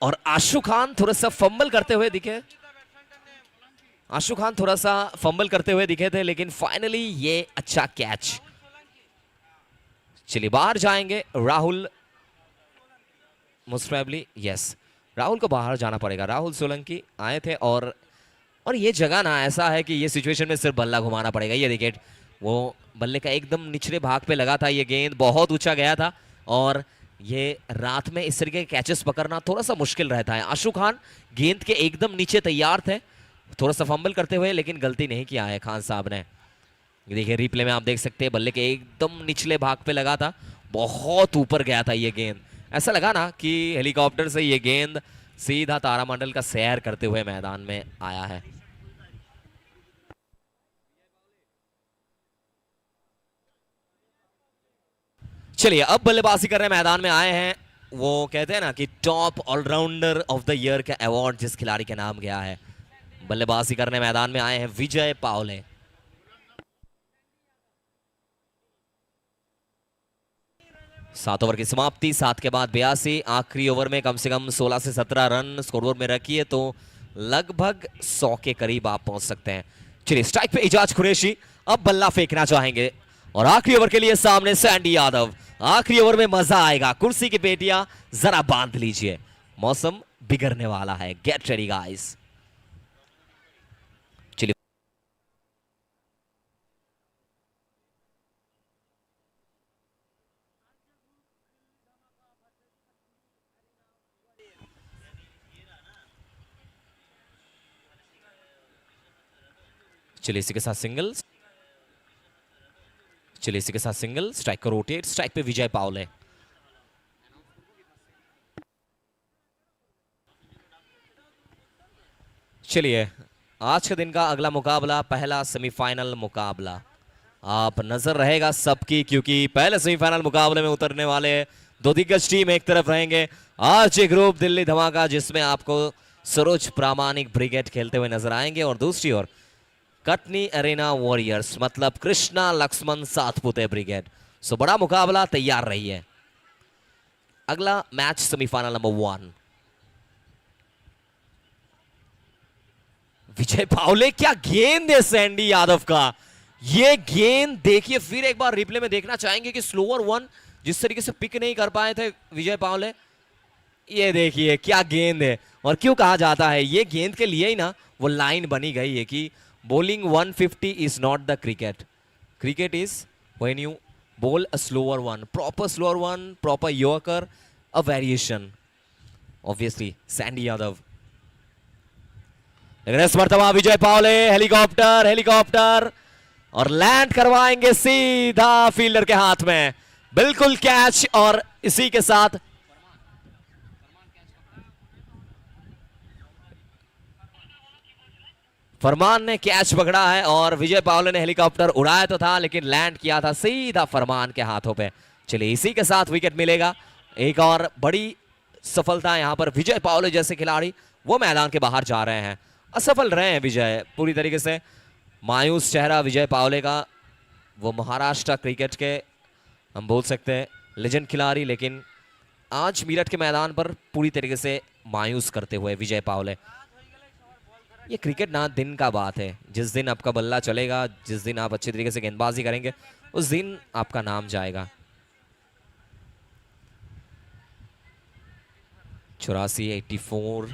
और आशु खान थोड़ा सा फंबल करते हुए दिखे। आशु खान थोड़ा सा फंबल करते हुए दिखे थे लेकिन फाइनली ये अच्छा कैच। चलिए बाहर जाएंगे Rahul. Most probably yes, Rahul को बाहर जाना पड़ेगा। राहुल सोलंकी आए थे और ये जगह ना ऐसा है कि ये सिचुएशन में सिर्फ बल्ला घुमाना पड़ेगा। ये विकेट वो बल्ले का एकदम निचले भाग पे लगा था। ये गेंद बहुत ऊंचा गया था और ये रात में इस तरीके के कैचेस पकड़ना थोड़ा सा मुश्किल रहता है। आशु खान गेंद के एकदम नीचे तैयार थे थोड़ा सा फंबल करते हुए, लेकिन गलती नहीं किया है खान साहब ने। देखिए रिप्ले में आप देख सकते हैं बल्ले के एकदम निचले भाग पे लगा था। बहुत ऊपर गया था ये गेंद। ऐसा लगा ना कि हेलीकॉप्टर से ये गेंद सीधा तारामंडल का सैर करते हुए मैदान में आया है। चलिए अब बल्लेबाजी कर रहे मैदान में आए हैं। वो कहते हैं ना कि top allrounder of the year का अवार्ड जिस खिलाड़ी के नाम गया है, बल्लेबाजी करने मैदान में आए हैं विजय पावले। 7 ओवर की समाप्ति, 7 के बाद 82। आखिरी ओवर में कम से कम 16 से 17 रन स्कोरबोर्ड में रखिए तो लगभग 100 के करीब आप पहुंच सकते हैं। चलिए स्ट्राइक पे इजाज कुरैशी अब बल्ला फेंकना चाहेंगे और आखिरी ओवर के लिए सामने सैंडी यादव। आखिरी ओवर में मजा आएगा। कुर्सी की पेटियां जरा बांध लीजिए, मौसम बिगड़ने वाला है। Get ready guys. चलिए चलिए इसी के साथ सिंगल, चलिए इसी के साथ सिंगल, स्ट्राइक को रोटेट, स्ट्राइक पे विजय पावले। चलिए आज के दिन का अगला मुकाबला, पहला सेमीफाइनल मुकाबला। आप नजर रहेगा सबकी, क्योंकि पहले सेमीफाइनल मुकाबले में उतरने वाले दो दिग्गज टीम एक तरफ रहेंगे आरजे ग्रुप दिल्ली धमाका, जिसमें आपको सरोज प्रामाणिक ब्रिगेड खेलते हुए नजर आएंगे, और दूसरी ओर कटनी अरेना वॉरियर्स मतलब कृष्णा लक्ष्मण सातपुते ब्रिगेड। सो बड़ा मुकाबला, तैयार रहिए। अगला मैच सेमीफाइनल नंबर 1। विजय पावले, क्या गेंद है सैंडी यादव का। ये गेंद देखिए, फिर एक बार रिप्ले में देखना चाहेंगे कि स्लोअर वन जिस तरीके से पिक नहीं कर पाए थे विजय पावले। ये देखिए क्या गेंद है, और क्यों कहा जाता है ये गेंद के लिए ही ना वो लाइन बनी गई है कि bowling 150 is not the cricket. Cricket is when you bowl a slower one, slower one, proper yorker, a variation. Obviously, Sandy Yadav. लेकिन इस मर्तबा विजय पावले हेलीकॉप्टर और लैंड करवाएंगे सीधा फील्डर के हाथ में, बिल्कुल कैच। और इसी के साथ फरमान ने कैच पकड़ा है, और विजय पावले ने हेलीकॉप्टर उड़ाया तो था लेकिन लैंड किया था सीधा फरमान के हाथों पे। चलिए इसी के साथ विकेट मिलेगा। एक और बड़ी सफलता यहां पर, विजय पावले जैसे खिलाड़ी वो मैदान के बाहर जा रहे हैं, असफल रहे हैं विजय पूरी तरीके से। मायूस चेहरा विजय पावले का, वो महाराष्ट्र क्रिकेट के हम बोल सकते हैं लेजेंड खिलाड़ी, लेकिन आज मीरठ के मैदान पर पूरी तरीके से मायूस करते हुए विजय पावले। ये क्रिकेट ना दिन का बात है, जिस दिन आपका बल्ला चलेगा, जिस दिन आप अच्छे तरीके से गेंदबाजी करेंगे, उस दिन आपका नाम जाएगा। 84, 84।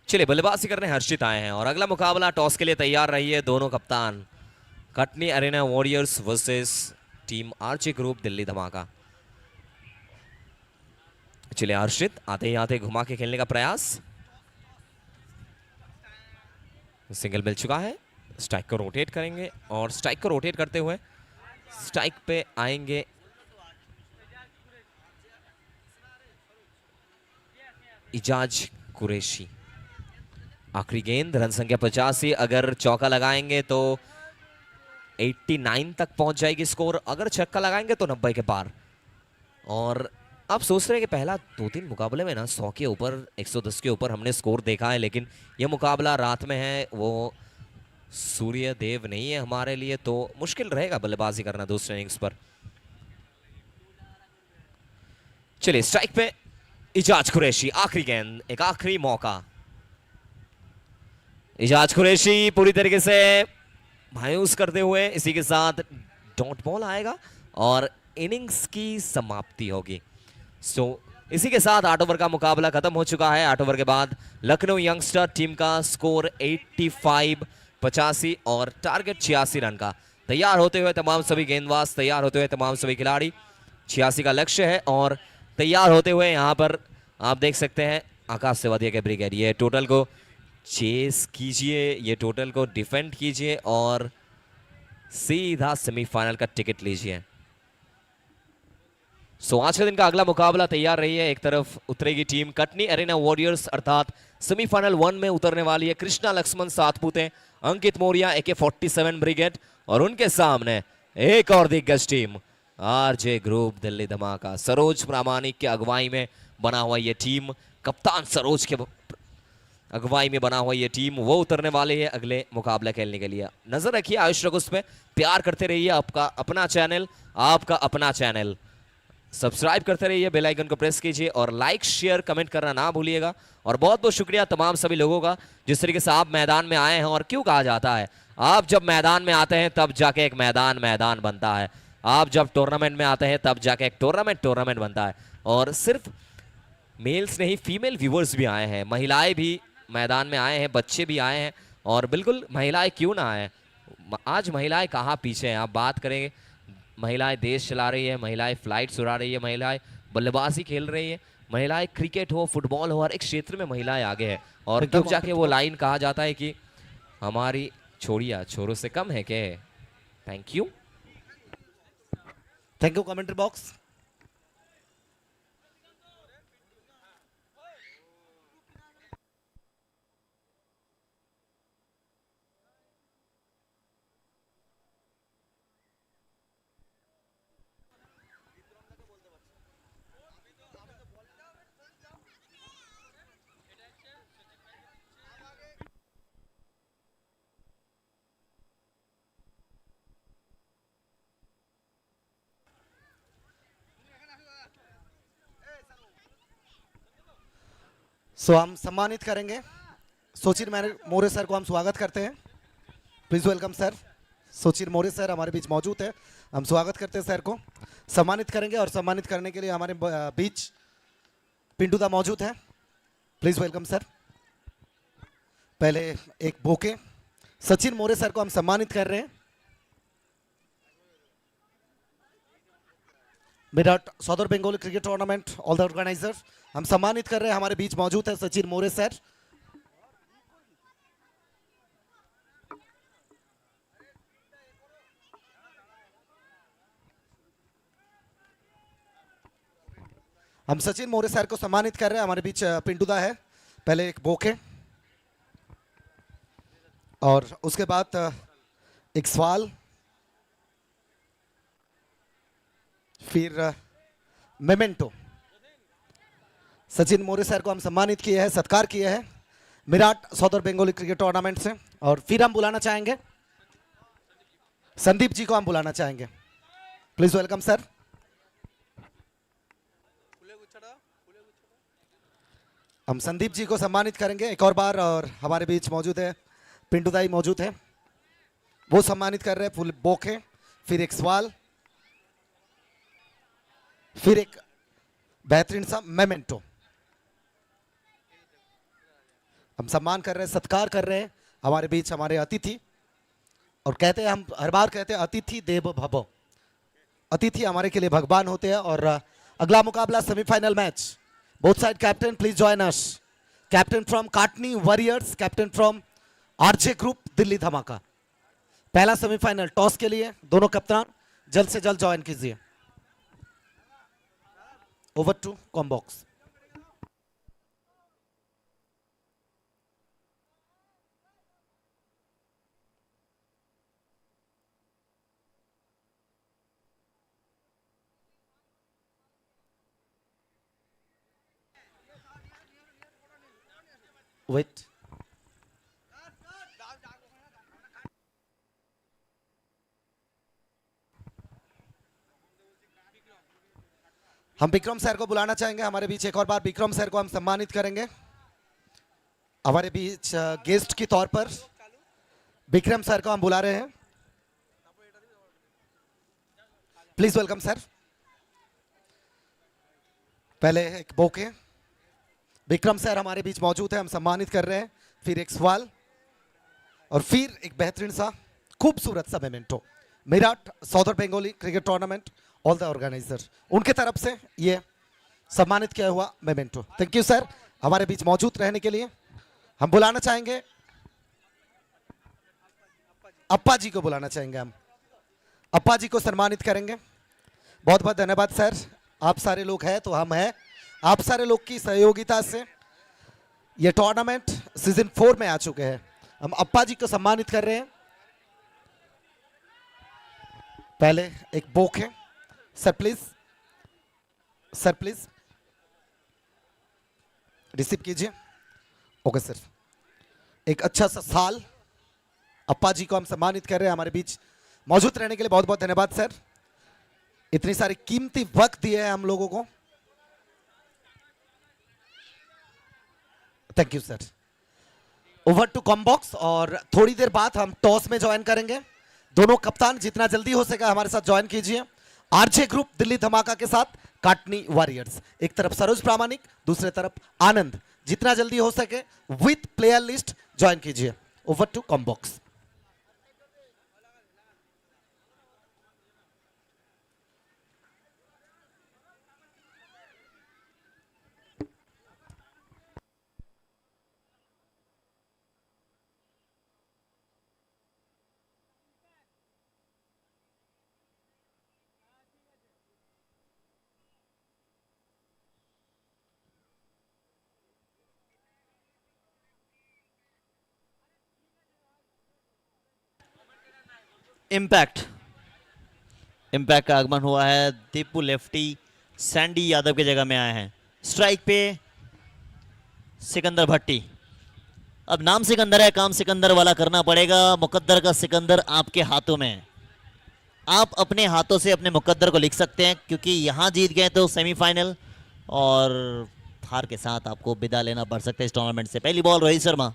चलिए बल्लेबाजी करने हर्षित आए हैं, और अगला मुकाबला टॉस के लिए तैयार रही है दोनों कप्तान। Katni arena warriors versus team RJ group Delhi धमाका। चलिए हर्षित आते ही आते घुमा के खेलने का प्रयास, सिंगल मिल चुका है। स्ट्राइक को रोटेट करेंगे, और स्ट्राइक को रोटेट करते हुए स्ट्राइक पे आएंगे इजाज कुरैशी। आखिरी गेंद, रन संख्या 85। अगर चौका लगाएंगे तो 89 तक पहुंच जाएगी स्कोर, अगर छक्का लगाएंगे तो 90 के पार। और आप सोच रहे हैं कि पहला 2-3 मुकाबले में ना 100 के ऊपर, 110 के ऊपर हमने स्कोर देखा है, लेकिन यह मुकाबला रात में है, वो सूर्य देव नहीं है हमारे लिए, तो मुश्किल रहेगा बल्लेबाजी करना दूसरे इनिंग्स पर। चलिए स्ट्राइक पे इजाज कुरैशी, आखिरी गेंद, एक आखिरी मौका। इजाज कुरैशी पूरी तरीके से मायूस करते हुए इसी के साथ डॉट बॉल आएगा और इनिंग्स की समाप्ति होगी। सो इसी के साथ 8 ओवर का मुकाबला खत्म हो चुका है। 8 ओवर के बाद लखनऊ यंगस्टर टीम का स्कोर 85 और टारगेट 86 रन का। तैयार होते हुए तमाम सभी गेंदबाज, तैयार होते हुए तमाम सभी खिलाड़ी, 86 का लक्ष्य है। और तैयार होते हुए यहाँ पर आप देख सकते हैं आकाश सेवादिया के ब्रिगेड, ये टोटल को चेस कीजिए, ये टोटल को डिफेंड कीजिए और सीधा सेमीफाइनल का टिकट लीजिए। सो आज के दिन का अगला मुकाबला तैयार रही है। एक तरफ उतरेगी टीम कटनी अरेना वॉरियर्स, अर्थात सेमीफाइनल 1 में उतरने वाली है कृष्णा लक्ष्मण सातपुते, अंकित मौर्य AK-47 ब्रिगेड, और उनके सामने एक और दिग्गज टीम आरजे ग्रुप दिल्ली धमाका। सरोज प्रामाणिक के अगुवाई में बना हुआ ये टीम, कप्तान सरोज के अगुवाई में बना हुआ ये टीम, वो उतरने वाले है अगले मुकाबला खेलने के लिए। नजर रखिए आयुष रघुस पे, प्यार करते रहिए। आपका अपना चैनल, आपका अपना चैनल, सब्सक्राइब करते रहिए, बेल आइकन को प्रेस कीजिए और लाइक शेयर कमेंट करना ना भूलिएगा। और बहुत बहुत शुक्रिया तमाम सभी लोगों का जिस तरीके से आप मैदान में आए हैं। और क्यों कहा जाता है आप जब मैदान में आते हैं तब जाके एक मैदान बनता है, आप जब टूर्नामेंट में आते हैं तब जाके एक टूर्नामेंट बनता है। और सिर्फ मेल्स नहीं, फीमेल व्यूअर्स भी आए हैं, महिलाएं भी मैदान में आए हैं, बच्चे भी आए हैं, और बिल्कुल महिलाएं क्यों ना आए, आज महिलाएं कहाँ पीछे हैं। आप बात करेंगे, महिलाएं देश चला रही है, महिलाएं फ्लाइट्स उड़ा रही है, महिलाएं बल्लेबाजी खेल रही है, महिलाएं क्रिकेट हो, फुटबॉल हो, हर एक क्षेत्र में महिलाएं आगे है। और तब जाके वो लाइन कहा जाता है कि हमारी छोड़िया छोरों से कम है क्या। Thank you. Thank you commentary box. So हम सम्मानित करेंगे सोचिर मोरे सर को, हम स्वागत करते हैं। Please welcome sir. सोचिर मोरे सर हमारे बीच मौजूद है, हम स्वागत करते हैं सर को, सम्मानित करेंगे। और सम्मानित करने के लिए हमारे बीच पिंटूदा मौजूद है। Please welcome sir. पहले एक बोके सचिन मोरे सर को हम सम्मानित कर रहे हैं। Meerut southern Bengal cricket tournament all the organiser हम सम्मानित कर रहे हैं। हमारे बीच मौजूद है सचिन मोरे सर। हम सचिन मोरे सर को सम्मानित कर रहे हैं। हमारे बीच पिंटूदा है। पहले एक बोके और उसके बाद एक सवाल, फिर मेमेंटो। सचिन मोरे सर को हम सम्मानित किए हैं, सत्कार किए हैं Meerut southern Bengali cricket tournament से। और फिर हम बुलाना चाहेंगे संदीप जी को, हम बुलाना चाहेंगे। Please welcome sir. हम संदीप जी को सम्मानित करेंगे एक और बार। और हमारे बीच मौजूद है पिंटूदाई मौजूद है, वो सम्मानित कर रहे हैं फुल बोके, फिर एक सवाल, फिर एक बेहतरीन सा मेमेंटो। हम सम्मान कर रहे हैं, सत्कार कर रहे हैं हमारे बीच हमारे अतिथि। और कहते हैं, हम हर बार कहते हैं अतिथि देव भव, अतिथि हमारे के लिए भगवान होते हैं। और अगला मुकाबला semifinal match, both side captain please join us. Captain from Katni warriors, captain from RJ group Delhi Dhamaka. पहला सेमीफाइनल टॉस के लिए दोनों कप्तान जल्द से जल्द ज्वाइन कीजिए। Over to combox. वेट, हम विक्रम सर को बुलाना चाहेंगे हमारे बीच एक और बार। विक्रम सर को हम सम्मानित करेंगे हमारे बीच गेस्ट के तौर पर। विक्रम सर को हम बुला रहे हैं, प्लीज वेलकम सर। पहले एक बोके, विक्रम सर हमारे बीच मौजूद है, हम सम्मानित कर रहे हैं। फिर एक सवाल और फिर एक बेहतरीन सा खूबसूरत सा memento. Meerut southern Bengali cricket tournament all the organiser, उनके तरफ से ये सम्मानित किया हुआ मेमेंटो। थैंक यू सर हमारे बीच मौजूद रहने के लिए। हम बुलाना चाहेंगे अप्पा जी को, बुलाना चाहेंगे हम अप्पा जी को सम्मानित करेंगे। बहुत बहुत धन्यवाद सर, आप सारे लोग हैं तो हम हैं। आप सारे लोग की सहयोगिता से ये टूर्नामेंट सीजन 4 में आ चुके हैं। हम अप्पा जी को सम्मानित कर रहे हैं। पहले एक बोक है sir, please sir, please receive कीजिए। ओके सर, एक अच्छा सा साल अप्पा जी को हम सम्मानित कर रहे हैं। हमारे बीच मौजूद रहने के लिए बहुत बहुत धन्यवाद सर, इतनी सारी कीमती वक्त दिए हैं हम लोगों को। Thank you sir. Over to combox, और थोड़ी देर बाद हम टॉस में ज्वाइन करेंगे। दोनों कप्तान जितना जल्दी हो सके हमारे साथ ज्वाइन कीजिए। आरजे ग्रुप दिल्ली धमाका के साथ काटनी वॉरियर्स, एक तरफ सरोज प्रामाणिक, दूसरे तरफ आनंद। जितना जल्दी हो सके विथ प्लेयर लिस्ट ज्वाइन कीजिए। Over to Combox. Impact impact का आगमन हुआ है। दीपू लेफ्टी सैंडी यादव की जगह में आए हैं। स्ट्राइक पे सिकंदर भट्टी। अब नाम सिकंदर है, काम सिकंदर वाला करना पड़ेगा। मुकद्दर का सिकंदर आपके हाथों में है। आप अपने हाथों से अपने मुकद्दर को लिख सकते हैं, क्योंकि यहां जीत गए तो सेमीफाइनल, और हार के साथ आपको विदा लेना पड़ सकता है इस टूर्नामेंट से। पहली बॉल रोहित शर्मा।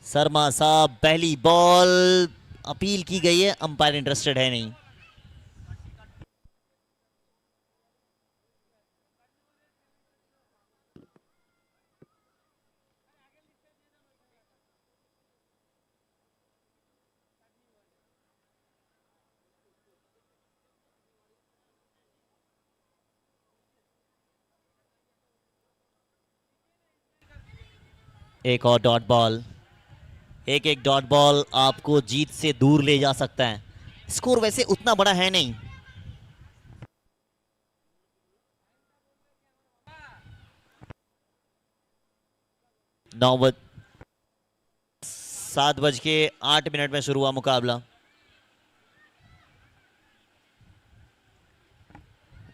शर्मा साहब पहली बॉल अपील की गई है, अंपायर इंटरेस्टेड है नहीं। एक और डॉट बॉल। एक एक डॉट बॉल आपको जीत से दूर ले जा सकता है। स्कोर वैसे उतना बड़ा है नहीं। 7:08 में शुरू हुआ मुकाबला।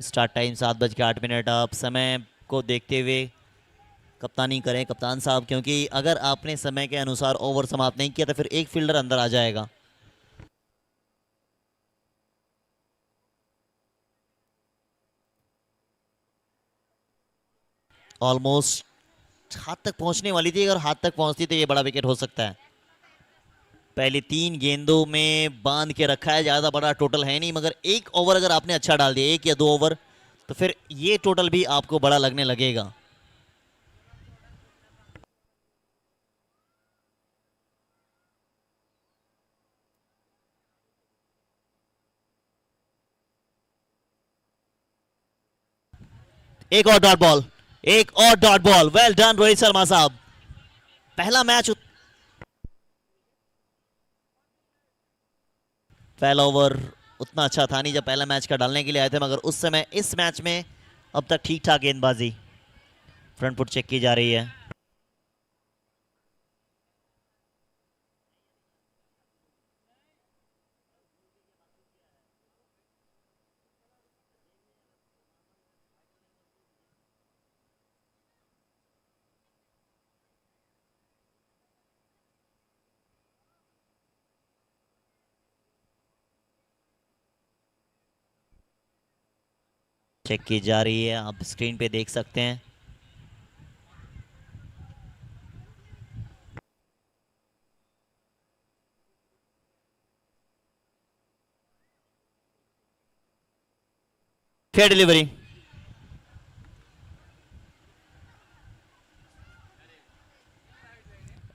Start time 7:08। आप समय को देखते हुए कप्तानी करें कप्तान साहब, क्योंकि अगर आपने समय के अनुसार ओवर समाप्त नहीं किया तो फिर एक फील्डर अंदर आ जाएगा। ऑलमोस्ट हाथ तक पहुंचने वाली थी। अगर हाथ तक पहुंचती तो ये बड़ा विकेट हो सकता है। पहले 3 गेंदों में बांध के रखा है। ज्यादा बड़ा टोटल है नहीं, मगर एक ओवर अगर आपने अच्छा डाल दिया, 1 या 2 ओवर, तो फिर ये टोटल भी आपको बड़ा लगने लगेगा। एक और डॉट बॉल। एक और dot ball. Well done Rohit Sharma साहब। पहला मैच पहला ओवर उतना अच्छा था नहीं जब पहला मैच का डालने के लिए आए थे, मगर उस समय इस मैच में अब तक ठीक ठाक गेंदबाजी। फ्रंट फुट चेक की जा रही है। चेक की जा रही है, आप स्क्रीन पे देख सकते हैं। Fair delivery.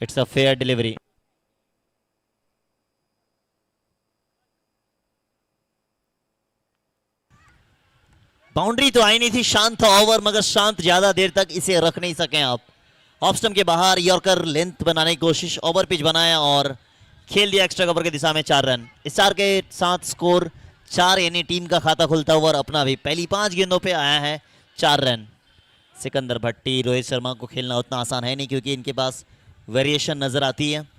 It's a fair delivery. Boundary तो आई नहीं थी, शांत था ओवर, मगर शांत ज्यादा देर तक इसे रख नहीं सके आप। ऑफ स्टंप के बाहर यॉर्कर लेंथ बनाने की कोशिश, ओवर पिच बनाया और खेल दिया एक्स्ट्रा कवर की दिशा में 4 रन। इस 4 के साथ स्कोर 4, यानी टीम का खाता खुलता हुआ और अपना भी। पहली 5 गेंदों पे आया है 4 रन। सिकंदर भट्टी, रोहित शर्मा को खेलना उतना आसान है नहीं, क्योंकि इनके पास वेरिएशन नजर आती है।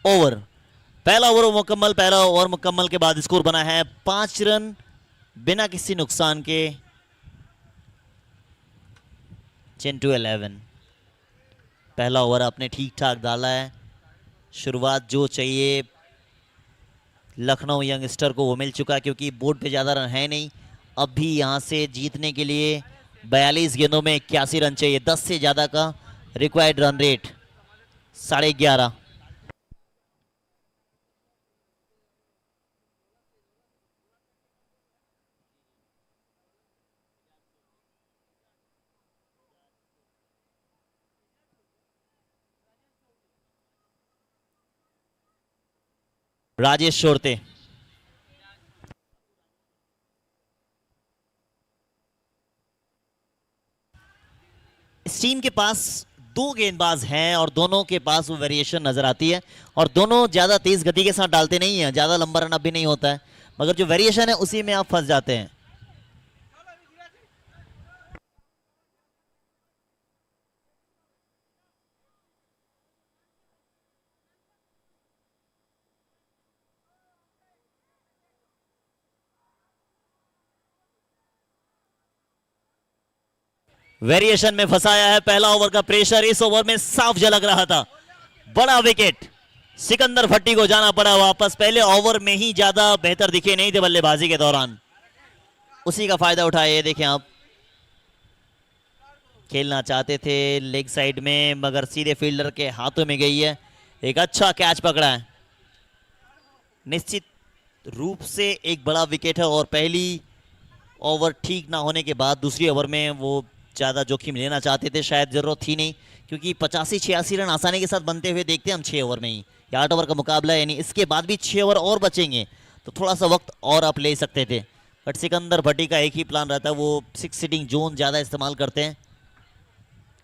ओवर पहला ओवर मुकम्मल के बाद स्कोर बना है 5 रन बिना किसी नुकसान के। 10-11। पहला ओवर आपने ठीक ठाक डाला है। शुरुआत जो चाहिए लखनऊ यंगस्टर को वो मिल चुका है, क्योंकि बोर्ड पे ज़्यादा रन है नहीं। अब भी यहाँ से जीतने के लिए 42 गेंदों में 81 रन चाहिए। 10 से ज़्यादा का रिक्वायर्ड रन रेट 11.5। राजेश शोरते। इस टीम के पास दो गेंदबाज हैं और दोनों के पास वो वेरिएशन नजर आती है, और दोनों ज्यादा तेज गति के साथ डालते नहीं हैं, ज्यादा लंबा रन अप भी नहीं होता है, मगर जो वेरिएशन है उसी में आप फंस जाते हैं। वेरिएशन में फंसाया है, पहला ओवर का प्रेशर इस ओवर में साफ झलक रहा था। बड़ा विकेट, सिकंदर भट्टी को जाना पड़ा वापस। पहले ओवर में ही ज्यादा बेहतर दिखे नहीं थे बल्लेबाजी के दौरान, उसी का फायदा उठाया। ये देखें आप, खेलना चाहते थे लेग साइड में मगर सीधे फील्डर के हाथों में गई है। एक अच्छा कैच पकड़ा है, निश्चित रूप से एक बड़ा विकेट है, और पहली ओवर ठीक ना होने के बाद दूसरी ओवर में वो ज़्यादा जोखिम लेना चाहते थे, शायद ज़रूरत थी नहीं, क्योंकि 85-86 रन आसानी के साथ बनते हुए देखते हैं हम 6 ओवर में ही। 8 ओवर का मुकाबला है, यानी इसके बाद भी 6 ओवर और बचेंगे तो थोड़ा सा वक्त और आप ले सकते थे। बट सिकंदर भट्टी का एक ही प्लान रहता है, वो 6 सिटिंग जोन ज़्यादा इस्तेमाल करते हैं।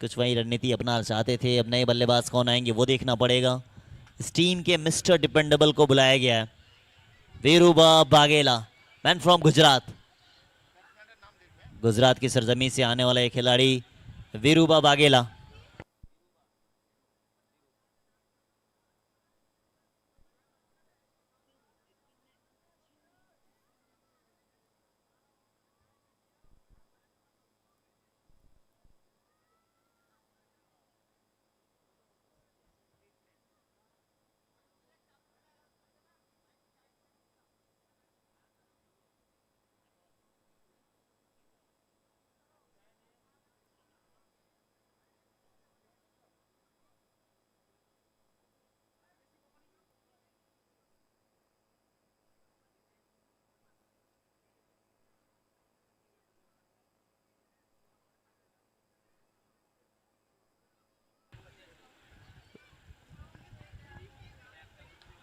कुछ वही रणनीति अपना चाहते थे, अब नए बल्लेबाज कौन आएंगे वो देखना पड़ेगा। इस टीम के मिस्टर डिपेंडेबल को बुलाया गया है, वीरूबा बागेला, मैन फ्रॉम गुजरात। गुजरात की सरजमी से आने वाला एक खिलाड़ी वीरूबा बागेला।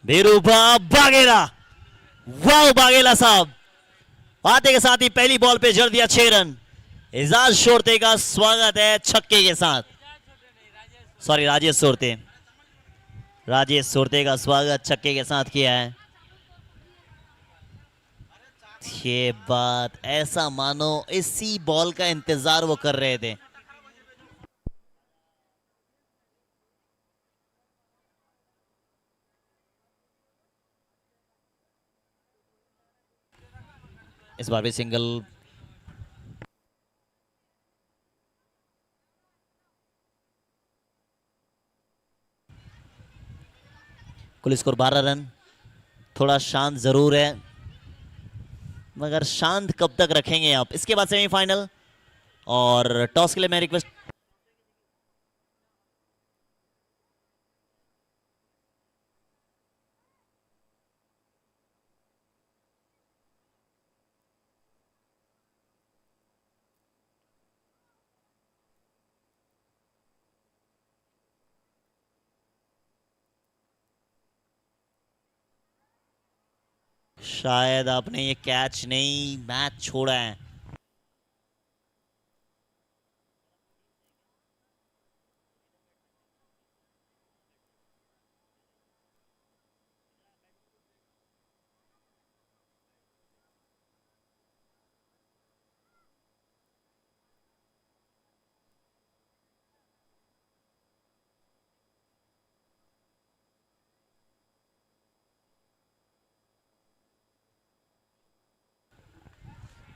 वीरूबा बागेला, वाह बागेला साहब, आते के साथ ही पहली बॉल पे जड़ दिया 6 रन। एजाज शोरते का स्वागत है छक्के के साथ, सॉरी राजेश शोरते, राजेश शोरते का स्वागत छक्के के साथ किया है। ये बात ऐसा मानो इसी बॉल का इंतजार वो कर रहे थे। इस बार भी सिंगल, कुल स्कोर 12 रन। थोड़ा शांत जरूर है, मगर शांत कब तक रखेंगे आप। इसके बाद सेमीफाइनल, और टॉस के लिए मैं रिक्वेस्ट, शायद आपने ये कैच नहीं, मैच छोड़ा है।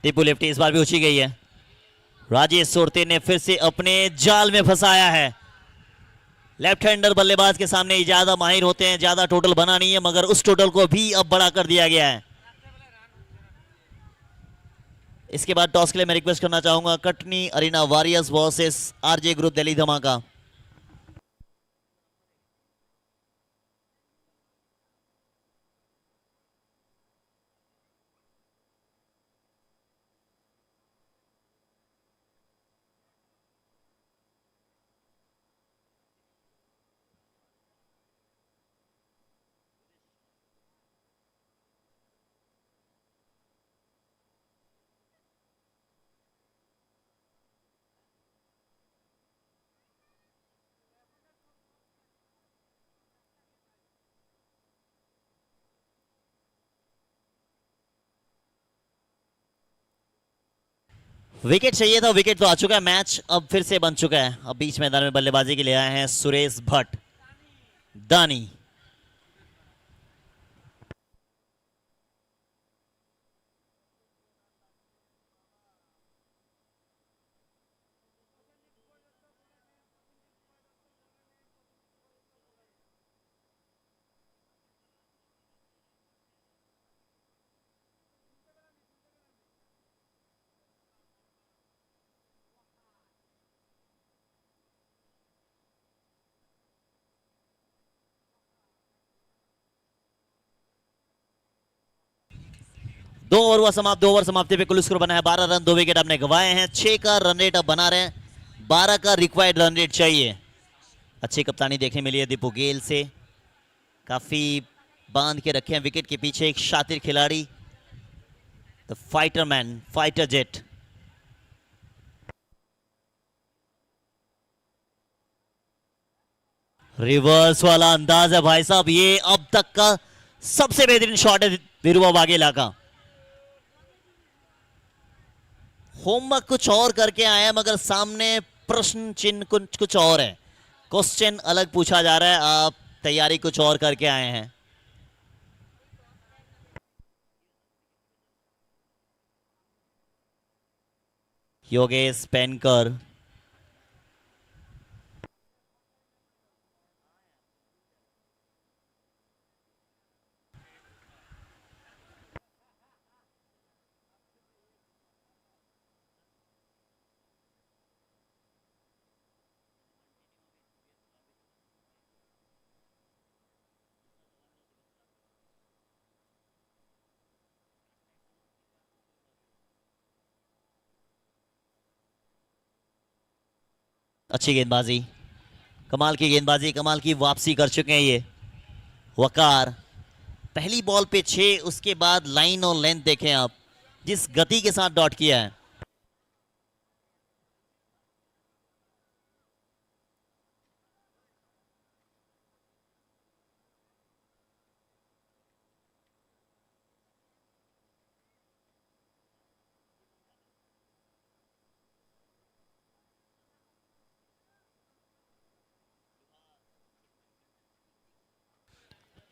टीपू लिफ्टी इस बार भी उछी गई है। राजेश सोरते ने फिर से अपने जाल में फंसाया है। लेफ्ट हैंडर बल्लेबाज के सामने ही ज्यादा माहिर होते हैं, ज्यादा टोटल बना नहीं है, मगर उस टोटल को भी अब बड़ा कर दिया गया है। इसके बाद टॉस के लिए मैं रिक्वेस्ट करना चाहूंगा Katni arena warriors versus RJ group Delhi Dhamaka. Wicket चाहिए था, विकेट तो आ चुका है। मैच अब फिर से बन चुका है। अब बीच मैदान में बल्लेबाजी के लिए आए हैं सुरेश भट्ट, दानी। दो ओवर हुआ समाप्त, 2 ओवर समाप्ति पे कुल स्कोर बना है 12 रन, 2 विकेट आपने गंवाए हैं। 6 का रन रेट अब बना रहे हैं, 12 का रिक्वायर्ड रन रेट चाहिए। अच्छी कप्तानी देखने मिली है दीपू गेल से, काफी बांध के रखे हैं विकेट के पीछे एक शातिर खिलाड़ी, the fighter man, fighter jet. Reverse वाला अंदाज है भाई साहब, ये अब तक का सबसे बेहतरीन शॉट है वीरूबा वाघेला का। होमवर्क कुछ और करके आए हैं, मगर सामने प्रश्न चिन्ह कुछ और है। क्वेश्चन अलग पूछा जा रहा है, आप तैयारी कुछ और करके आए हैं। योगेश पेनकर, अच्छी गेंदबाजी, कमाल की गेंदबाजी, कमाल की वापसी कर चुके हैं ये वकार। पहली बॉल पे 6, उसके बाद लाइन और लेंथ देखें आप, जिस गति के साथ डॉट किया है।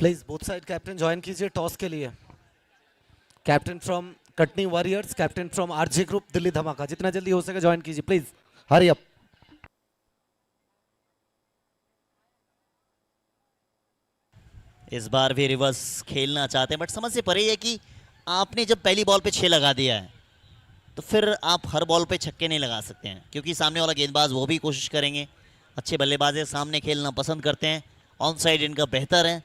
Please both side captain join कीजिए टॉस के लिए। Captain from Katni warriors, captain from RJ group Delhi धमाका, जितना जल्दी हो सके ज्वाइन कीजिए प्लीज, हरी अप। इस बार भी रिवर्स खेलना चाहते हैं, बट समझ से परे है कि आपने जब पहली बॉल पे 6 लगा दिया है तो फिर आप हर बॉल पे छक्के नहीं लगा सकते हैं, क्योंकि सामने वाला गेंदबाज वो भी कोशिश करेंगे। अच्छे बल्लेबाज है, सामने खेलना पसंद करते हैं, ऑन साइड इनका बेहतर है,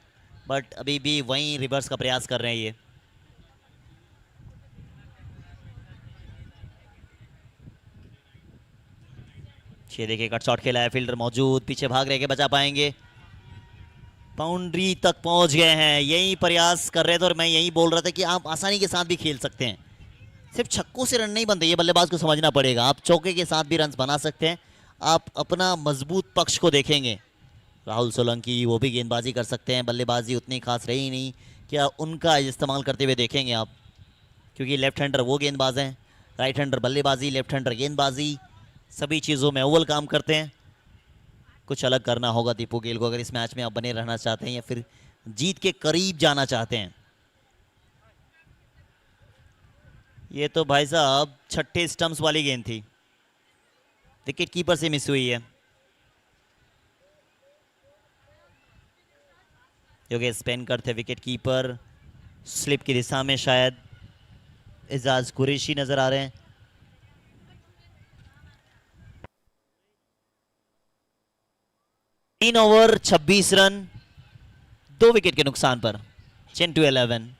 बट अभी भी वहीं रिवर्स का प्रयास कर रहे हैं ये। ये देखिए कट शॉट खेला है, फील्डर मौजूद, पीछे भाग रहे, के बचा पाएंगे। बाउंड्री तक पहुंच गए हैं, यही प्रयास कर रहे थे और मैं यही बोल रहा था कि आप आसानी के साथ भी खेल सकते हैं। सिर्फ छक्कों से रन नहीं बनते, ये बल्लेबाज को समझना पड़ेगा। आप चौके के साथ भी रन बना सकते हैं, आप अपना मजबूत पक्ष को देखेंगे। राहुल सोलंकी वो भी गेंदबाजी कर सकते हैं, बल्लेबाजी उतनी खास रही नहीं, क्या उनका इस्तेमाल करते हुए देखेंगे आप, क्योंकि लेफ्ट हैंडर वो गेंदबाज हैं, राइट हैंडर बल्लेबाजी, लेफ्ट हैंडर गेंदबाजी, सभी चीज़ों में अव्वल काम करते हैं। कुछ अलग करना होगा दीपू गेल को अगर इस मैच में आप बने रहना चाहते हैं या फिर जीत के करीब जाना चाहते हैं। ये तो भाई साहब छठे स्टंप्स वाली गेंद थी, विकेट कीपर से मिस हुई है। योगेश पेनकर थे विकेट कीपर, स्लिप की दिशा में शायद एजाज कुरैशी नजर आ रहे हैं। तीन ओवर 26 रन, 2 विकेट के नुकसान पर 10-11।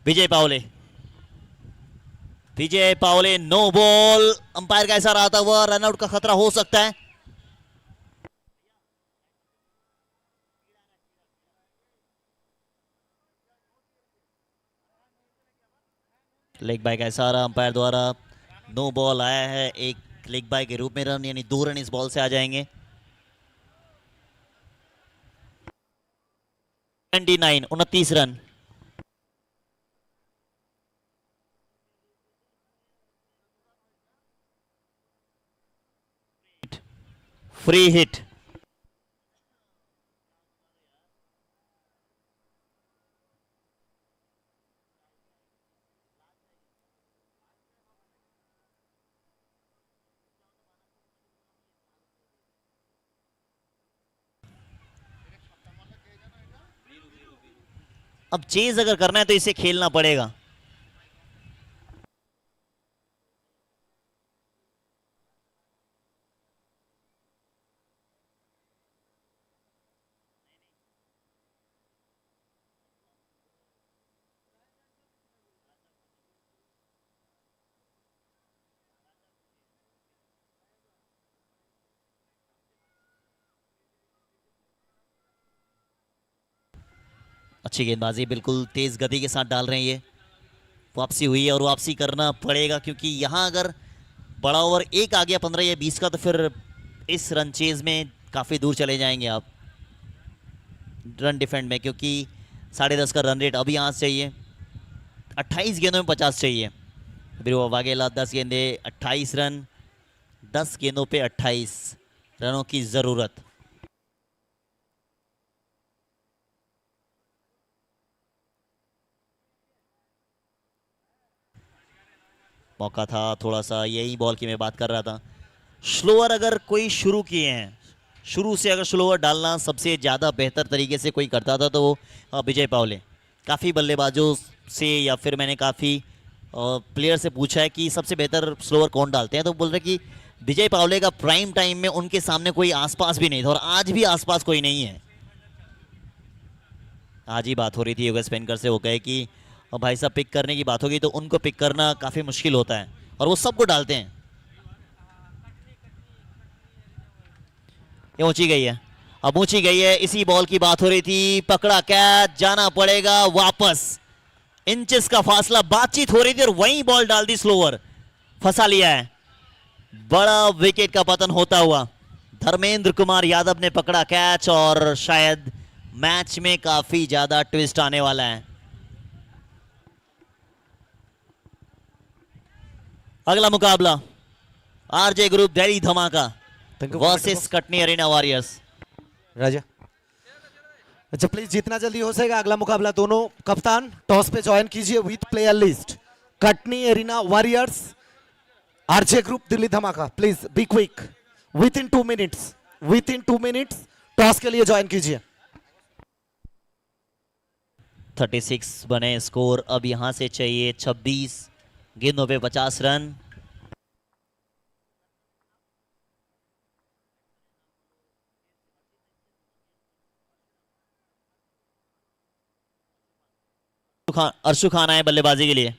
विजय पावले, विजय पावले नो बॉल। अंपायर का ऐसा रहा था वह रनआउट का खतरा हो सकता है। लेग बाय का इशारा अंपायर द्वारा, नो बॉल आया है। एक लेग बाय के रूप में रन, यानी 2 रन इस बॉल से आ जाएंगे। 29 रन। Free hit. अब चेज अगर करना है तो इसे खेलना पड़ेगा। अच्छी गेंदबाजी, बिल्कुल तेज गति के साथ डाल रहे हैं ये। वापसी हुई है और वापसी करना पड़ेगा, क्योंकि यहां अगर बड़ा ओवर एक आ गया 15 या 20 का, तो फिर इस रन चेज में काफी दूर चले जाएंगे आप रन डिफेंड में, क्योंकि 10.5 का रन रेट अभी यहाँ से चाहिए। 28 गेंदों में 50 चाहिए। फिर वो वाघेला 10 गेंदे 28 रन, 10 गेंदों पे 28 रनों की जरूरत। मौका था थोड़ा सा, यही बॉल की मैं बात कर रहा था। स्लोअर अगर कोई शुरू किए हैं, शुरू से अगर स्लोअर डालना सबसे ज़्यादा बेहतर तरीके से कोई करता था तो वो विजय पावले। काफ़ी बल्लेबाजों से या फिर मैंने काफ़ी प्लेयर से पूछा है कि सबसे बेहतर स्लोअर कौन डालते हैं, तो बोल रहे कि विजय पावले का प्राइम टाइम में उनके सामने कोई आसपास भी नहीं था, और आज भी आसपास कोई नहीं है। आज ही बात हो रही थी योगेश स्पेनकर से, वो कहे कि और भाई साहब पिक करने की बात होगी तो उनको पिक करना काफी मुश्किल होता है, और वो सबको डालते हैं। ये ऊंची गई है, अब ऊंची गई है। इसी बॉल की बात हो रही थी, पकड़ा कैच, जाना पड़ेगा वापस। इंचेस का फासला, बातचीत हो रही थी और वहीं बॉल डाल दी स्लोअर, फंसा लिया है। बड़ा विकेट का पतन होता हुआ धर्मेंद्र कुमार यादव ने पकड़ा कैच, और शायद मैच में काफी ज्यादा ट्विस्ट आने वाला है। अगला मुकाबला आरजे ग्रुप दिल्ली धमाका वर्सेस कटनी अरीना वॉरियर्स। राजा, अच्छा प्लीज जितना जल्दी हो सकेगा अगला मुकाबला। दोनों कप्तान टॉस पे ज्वाइन कीजिए with player list. Katni arena warriors, RJ group Delhi Dhamaka, please be quick, within 2 minutes, within 2 minutes toss के लिए ज्वाइन कीजिए। 36 बने स्कोर, अब यहां से चाहिए 26 गेंदों पे 50 रन। अर्शु खान आए बल्लेबाजी के लिए।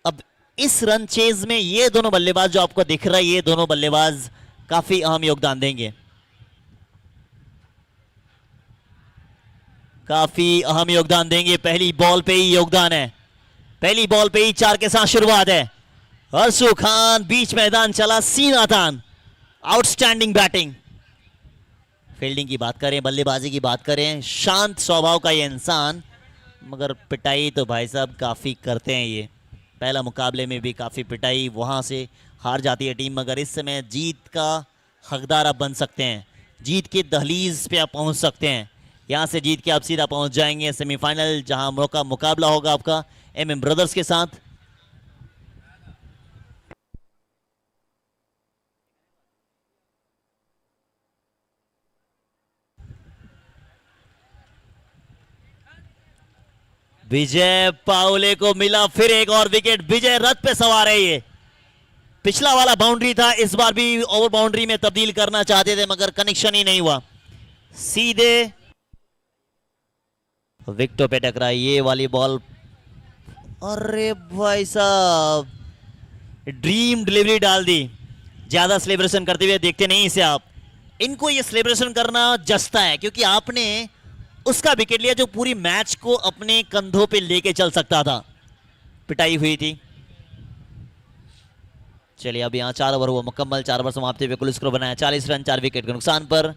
अब इस रन चेज में ये दोनों बल्लेबाज जो आपको दिख रहा है, ये दोनों बल्लेबाज काफी अहम योगदान देंगे, काफी अहम योगदान देंगे। पहली बॉल पे ही योगदान है, पहली बॉल पे ही 4 के साथ शुरुआत है। अर्शु खान बीच मैदान चला, सीना तान, आउटस्टैंडिंग बैटिंग। फील्डिंग की बात करें, बल्लेबाजी की बात करें, शांत स्वभाव का ये इंसान, मगर पिटाई तो भाई साहब काफी करते हैं ये। पहला मुकाबले में भी काफी पिटाई, वहां से हार जाती है टीम, मगर इस समय जीत का हकदार आप बन सकते हैं, जीत की दहलीज पे आप पहुंच सकते हैं। यहां से जीत के आप सीधा पहुंच जाएंगे सेमीफाइनल, जहां मुकाबला होगा आपका MM ब्रदर्स के साथ। विजय पावले को मिला फिर एक और विकेट, विजय रथ पे सवार है ये। पिछला वाला बाउंड्री था, इस बार भी ओवर बाउंड्री में तब्दील करना चाहते थे, मगर कनेक्शन ही नहीं हुआ, सीधे विकेटों पे टकराई। ये वाली बॉल अरे भाई साहब, ड्रीम डिलीवरी डाल दी। ज्यादा सेलिब्रेशन करते हुए देखते नहीं इसे आप। इनको ये सेलिब्रेशन करना जचता है क्योंकि आपने उसका विकेट लिया जो पूरी मैच को अपने कंधों पे लेके चल सकता था। पिटाई हुई थी। चलिए अब यहाँ 4 ओवर हुआ मुकम्मल, 4 ओवर समाप्ति पे कुल स्कोर बनाया 40 रन 4 विकेट के नुकसान पर।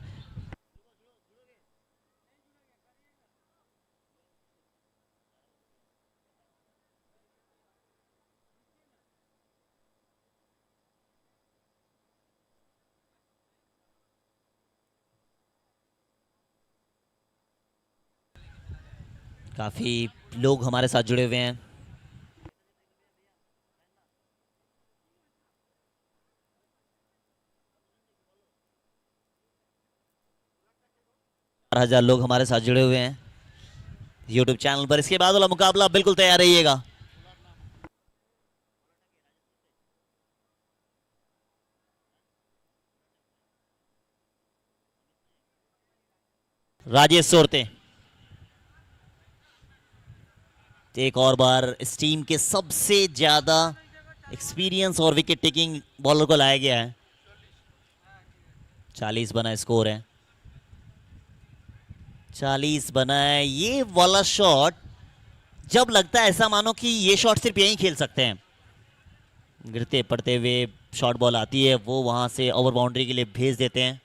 काफी लोग हमारे साथ जुड़े हुए हैं। हजार लोग हमारे साथ जुड़े हुए हैं YouTube चैनल पर। इसके बाद वाला मुकाबला बिल्कुल तैयार रहिएगा। राजेश सोरते एक और बार इस टीम के सबसे ज्यादा एक्सपीरियंस और विकेट टेकिंग बॉलर को लाया गया है। 40 बना स्कोर है, 40 बना है। ये वाला शॉट जब लगता है ऐसा मानो कि ये शॉट सिर्फ यहीं खेल सकते हैं। गिरते पड़ते हुए शॉट बॉल आती है, वो वहां से ओवर बाउंड्री के लिए भेज देते हैं।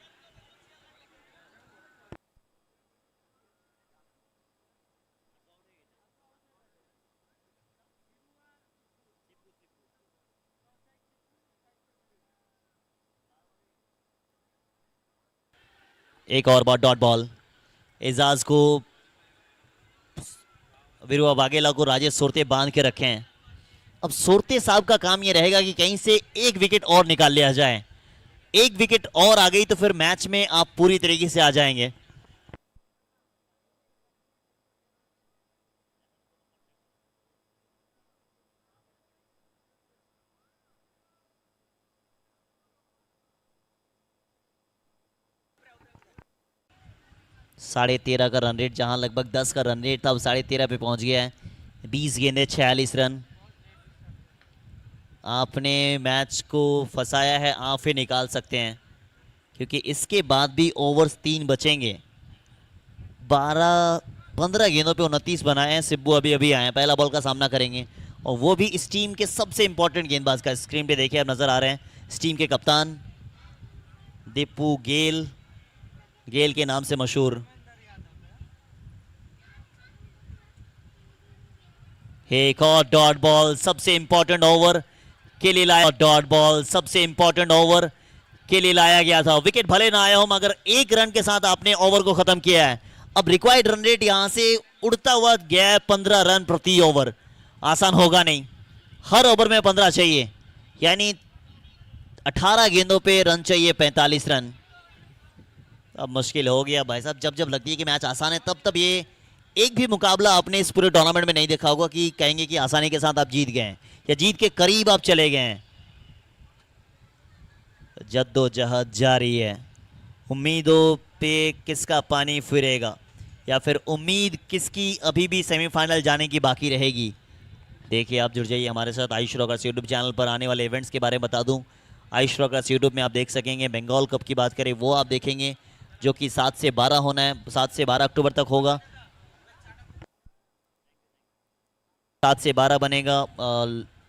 एक और बार डॉट बॉल। एजाज को, वीरुआ वाघेला को राजेश सोरते बांध के रखे हैं। अब सोरते साहब का काम यह रहेगा कि कहीं से एक विकेट और निकाल लिया जाए। एक विकेट और आ गई तो फिर मैच में आप पूरी तरीके से आ जाएंगे। साढ़े 13 का रन रेट, जहां लगभग 10 का रन रेट था, अब 13.5 पे पहुंच गया है। 20 गेंदे 46 रन। आपने मैच को फंसाया है, आप फिर निकाल सकते हैं क्योंकि इसके बाद भी ओवर्स 3 बचेंगे। 15 गेंदों पे 29 बनाए हैं। सिब्बू अभी अभी आए हैं, पहला बॉल का सामना करेंगे और वो भी इस टीम के सबसे इंपॉर्टेंट गेंदबाज का। स्क्रीन पे देखिए आप नजर आ रहे हैं इस टीम के कप्तान दीपू गेल, गेल के नाम से मशहूर। एक और डॉट बॉल सबसे इंपॉर्टेंट ओवर के लिए लाया। डॉट बॉल सबसे इंपॉर्टेंट ओवर के लिए लाया गया था। विकेट भले ना आया हो मगर 1 रन के साथ आपने ओवर को खत्म किया है। अब रिक्वायर्ड रन रेट यहां से उड़ता हुआ गया है 15 रन प्रति ओवर। आसान होगा नहीं, हर ओवर में 15 चाहिए, यानी 18 गेंदों पे रन चाहिए 45 रन। अब मुश्किल हो गया भाई साहब। जब जब लगती है कि मैच आसान है तब तब ये एक भी मुकाबला आपने इस पूरे टूर्नामेंट में नहीं देखा होगा कि कहेंगे कि आसानी के साथ आप जीत गए हैं या जीत के करीब आप चले गए हैं। जद्दोजहद जारी है। उम्मीदों पे किसका पानी फिरेगा या फिर उम्मीद किसकी अभी भी सेमीफाइनल जाने की बाकी रहेगी। देखिए आप जुड़ जाइए हमारे साथ आयुष रॉकर्स यूट्यूब चैनल पर। आने वाले इवेंट्स के बारे में बता दूं, आयुष रॉकर्स यूट्यूब में आप देख सकेंगे। बंगाल कप की बात करें वो आप देखेंगे जो कि 7 से 12 होना है, 7 से 12 अक्टूबर तक होगा। 7 से 12 बनेगा,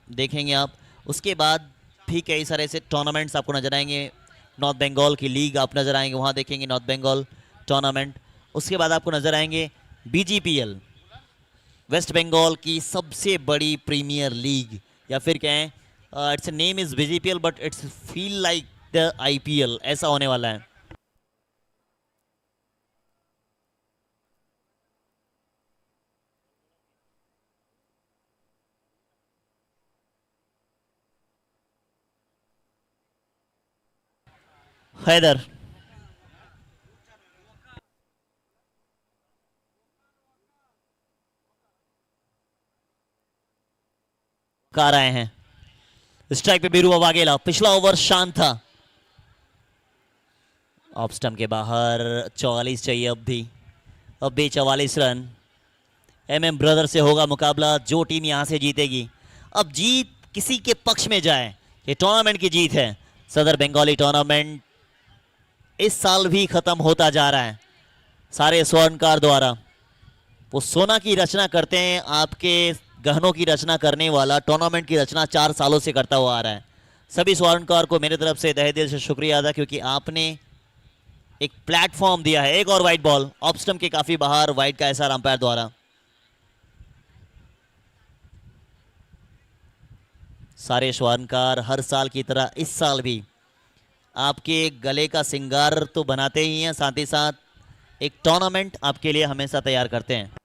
देखेंगे आप। उसके बाद भी कई सारे ऐसे टूर्नामेंट्स आपको नजर आएंगे। नॉर्थ बंगाल की लीग आप नजर आएंगे, वहाँ देखेंगे नॉर्थ बंगाल टूर्नामेंट। उसके बाद आपको नजर आएंगे BGPL, वेस्ट बंगाल की सबसे बड़ी प्रीमियर लीग, या फिर कहें it's name is BGPL but it's feel like the IPL, ऐसा होने वाला है। हैदर कार आए हैं। स्ट्राइक पे बीरू वाघेला। पिछला ओवर शांत था। ऑफ स्टंप के बाहर 44 चाहिए अब भी 44 रन। एमएम ब्रदर से होगा मुकाबला, जो टीम यहां से जीतेगी। अब जीत किसी के पक्ष में जाए, ये टूर्नामेंट की जीत है। सदर बंगाली टूर्नामेंट इस साल भी खत्म होता जा रहा है। सारे स्वर्णकार द्वारा, वो सोना की रचना करते हैं, आपके गहनों की रचना करने वाला टूर्नामेंट की रचना 4 सालों से करता हुआ आ रहा है। सभी स्वर्णकार को मेरी तरफ से तहे दिल से शुक्रिया अदा, क्योंकि आपने एक प्लेटफॉर्म दिया है। एक और वाइट बॉल ऑफ स्टंप के काफी बाहर, वाइट का एसआर अंपायर द्वारा। सारे स्वर्णकार हर साल की तरह इस साल भी आपके गले का सिंगार तो बनाते ही हैं, साथ ही साथ एक टूर्नामेंट आपके लिए हमेशा तैयार करते हैं।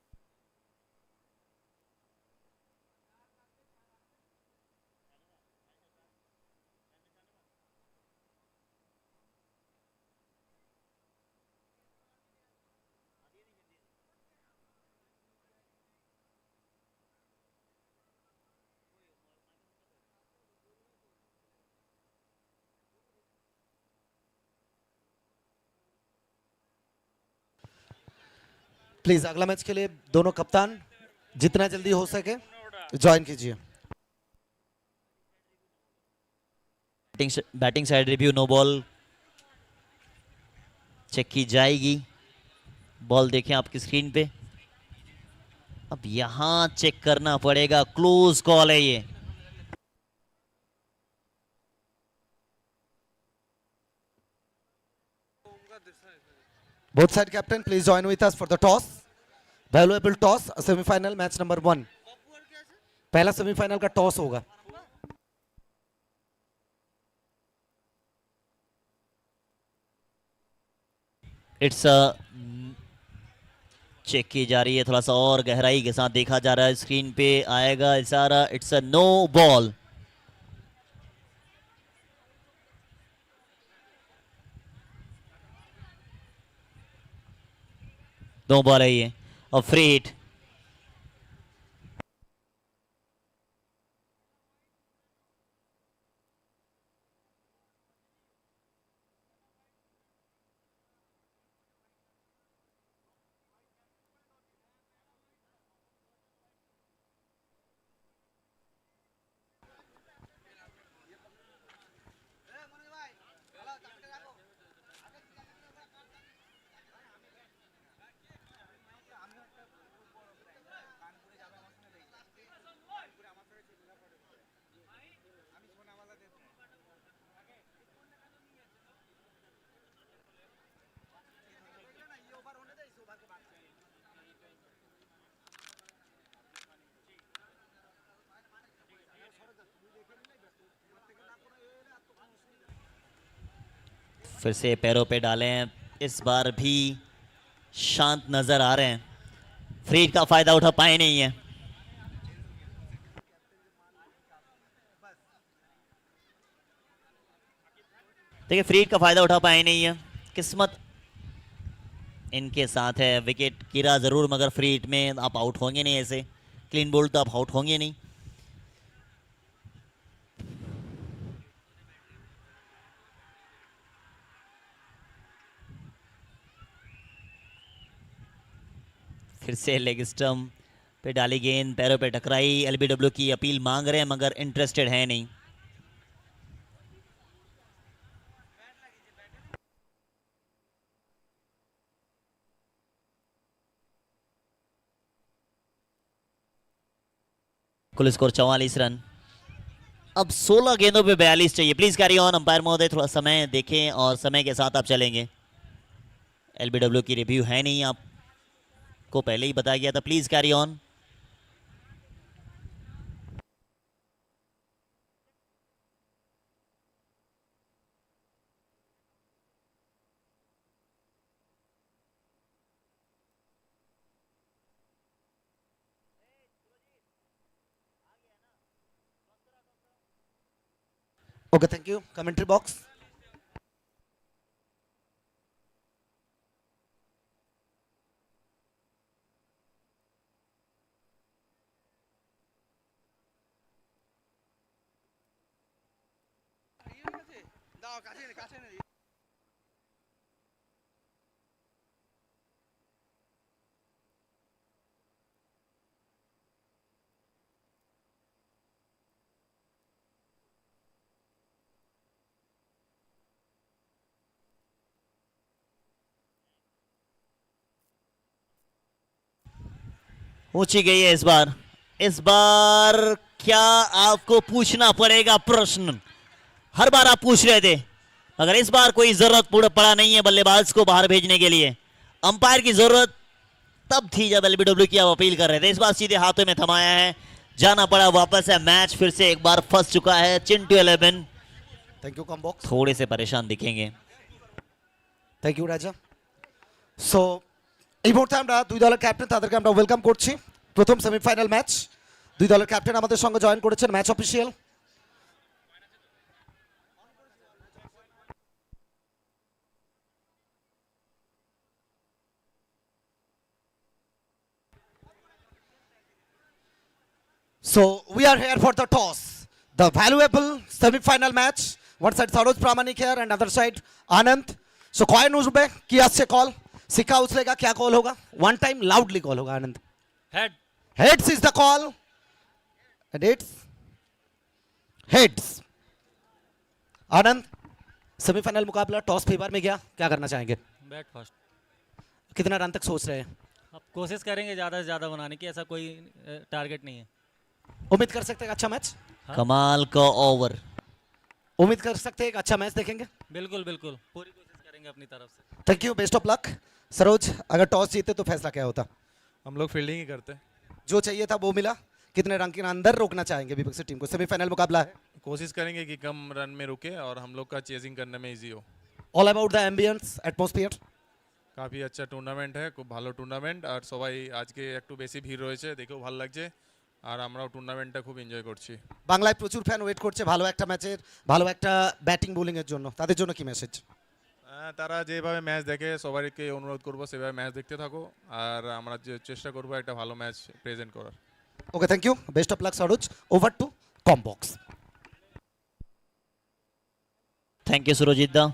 प्लीज अगला मैच के लिए दोनों कप्तान जितना जल्दी हो सके ज्वाइन कीजिए। Batting side review, no ball check की जाएगी। बॉल देखें आपकी स्क्रीन पे। अब यहां चेक करना पड़ेगा, क्लोज कॉल है ये। Both side captain, please join with us for the toss. Valuable toss, semi-final match number 1. पहला सेमीफाइनल का टॉस होगा। इट्स चेक की जा रही है, थोड़ा सा और गहराई के साथ देखा जा रहा है। स्क्रीन पे आएगा इशारा, it's a no ball. No ball है ये और फ्री हिट। फिर से पैरों पे डाले हैं, इस बार भी शांत नजर आ रहे हैं। फ्री हिट का फायदा उठा पाए नहीं है। देखिए फ्री हिट का फायदा उठा पाए नहीं है, किस्मत इनके साथ है। विकेट गिरा जरूर, मगर फ्री हिट में आप आउट होंगे नहीं। ऐसे क्लीन बोल्ड तो आप आउट होंगे नहीं। फिर से लेग स्टंप पे डाली गेंद, पैरों पे टकराई। एलबीडब्ल्यू की अपील मांग रहे हैं, मगर इंटरेस्टेड है नहीं। कुल स्कोर 44 रन। अब 16 गेंदों पे 42 चाहिए। प्लीज कैरी ऑन अंपायर महोदय, थोड़ा समय देखें और समय के साथ आप चलेंगे। एलबीडब्ल्यू की रिव्यू है नहीं, आपको पहले ही बताया गया था। Please carry on. Okay, thank you. Commentary box. ऊंची गई है इस बार। इस बार क्या आपको पूछना पड़ेगा प्रश्न? हर बार आप पूछ रहे थे, मगर इस बार कोई जरूरत पड़ा नहीं है बल्लेबाज को बाहर भेजने के लिए। अंपायर की जरूरत तब थी जब एलबीडब्ल्यू की आप अपील कर रहे थे। इस बार सीधे हाथों में थमाया है, जाना पड़ा वापस है। मैच फिर से एक बार फंस चुका है। चिंटू 11 थैंक यू कॉम्बॉक्स, थोड़े से परेशान दिखेंगे। থ্যাংক ইউ রাজা। সো এই মুহূর্তে আমরা দুই দলের ক্যাপ্টেন তাদেরকে আমরা ওয়েলকাম করছি। প্রথম সেমিফাইনাল ম্যাচ, দুই দলের ক্যাপ্টেন আমাদের সঙ্গে জয়েন করেছেন। Match official So we are here for the toss, the valuable semi-final match. One side Saroj Pramanik here and other side Anand. So coin उठबे की আসছে कॉल, सिक्का उछलेगा, क्या कॉल होगा? One time loudly कॉल होगा Anand. Head. Heads is the call and it's heads. Anand, semifinal मुकाबला toss favour में गया, क्या करना चाहेंगे? Bat first. कितना रन तक सोच रहे हैं? अब कोशिश करेंगे ज़्यादा से ज़्यादा बनाने की, ऐसा कोई टारगेट नहीं है। उम्मीद कर सकते हैं एक अच्छा मैच? कमाल का ओवर। उम्मीद कर सकते हैं एक अच्छा मैच देखेंगे? बिल्कुल बिल्कुल, पूरी कोशिश करेंगे अपनी तरफ से। Thank you, best of luck. Saroj, अगर टॉस जीते तो फैसला क्या होता? हम लोग फील्डिंग ही करते। जो चाहिए था वो मिला। कितने रन के अंदर रोकना चाहेंगे विपक्षी टीम को? सेमीफाइनल मुकाबला है, कोशिश करेंगे कि कम रन में रुके और हम लोग का चेजिंग करने में इजी हो। All about the ambience atmosphere. काफ़ी अच्छा टूर्नामेंट है, खूब ভালো টুর্নামেন্ট আর সবাই আজকে একটু বেশি ভিড় রয়েছে, দেখেও ভালো লাগছে আর আমরাও টুর্নামেন্টটা খুব এনজয় করছি। বাংলায় প্রচুর ফ্যান ওয়েট করছে ভালো একটা ম্যাচের, ভালো একটা ব্যাটিং বোলিং এর জন্য। তাদের জন্য কি মেসেজ? তারা যেভাবে ম্যাচ দেখে সবাইকে অনুরোধ করবো সেভাবে ম্যাচ দেখতে থাকো আর আমরা চেষ্টা করবো একটা ভালো ম্যাচ প্রেজেন্ট করার। Okay, thank you, best of luck Saroj. Over to comm box. Thank you Surjit दा।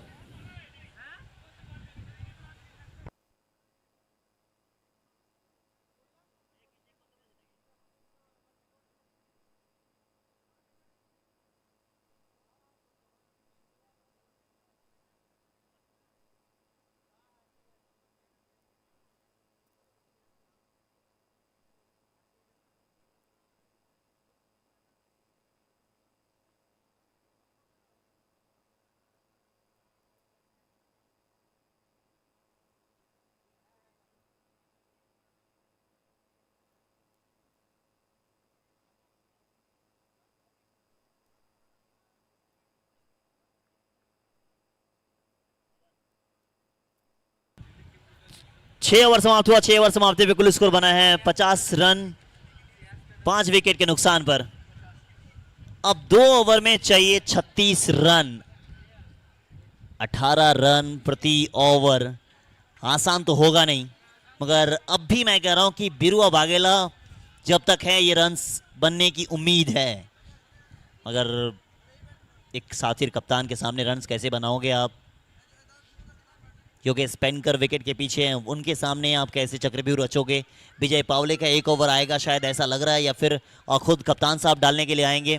छह ओवर समाप्त हुआ। 6 ओवर समाप्ति पे कुल स्कोर बना है 50 रन 5 विकेट के नुकसान पर। अब 2 ओवर में चाहिए 36 रन। 18 रन प्रति ओवर आसान तो होगा नहीं, मगर अब भी मैं कह रहा हूं कि बिरुआ बागेला जब तक है ये रन्स बनने की उम्मीद है। मगर एक साथी कप्तान के सामने रन्स कैसे बनाओगे आप, क्योंकि स्पेनकर विकेट के पीछे हैं, उनके सामने आप कैसे चक्रव्यूह रचोगे? विजय पावले का एक ओवर आएगा शायद, ऐसा लग रहा है, या फिर खुद कप्तान साहब डालने के लिए आएंगे।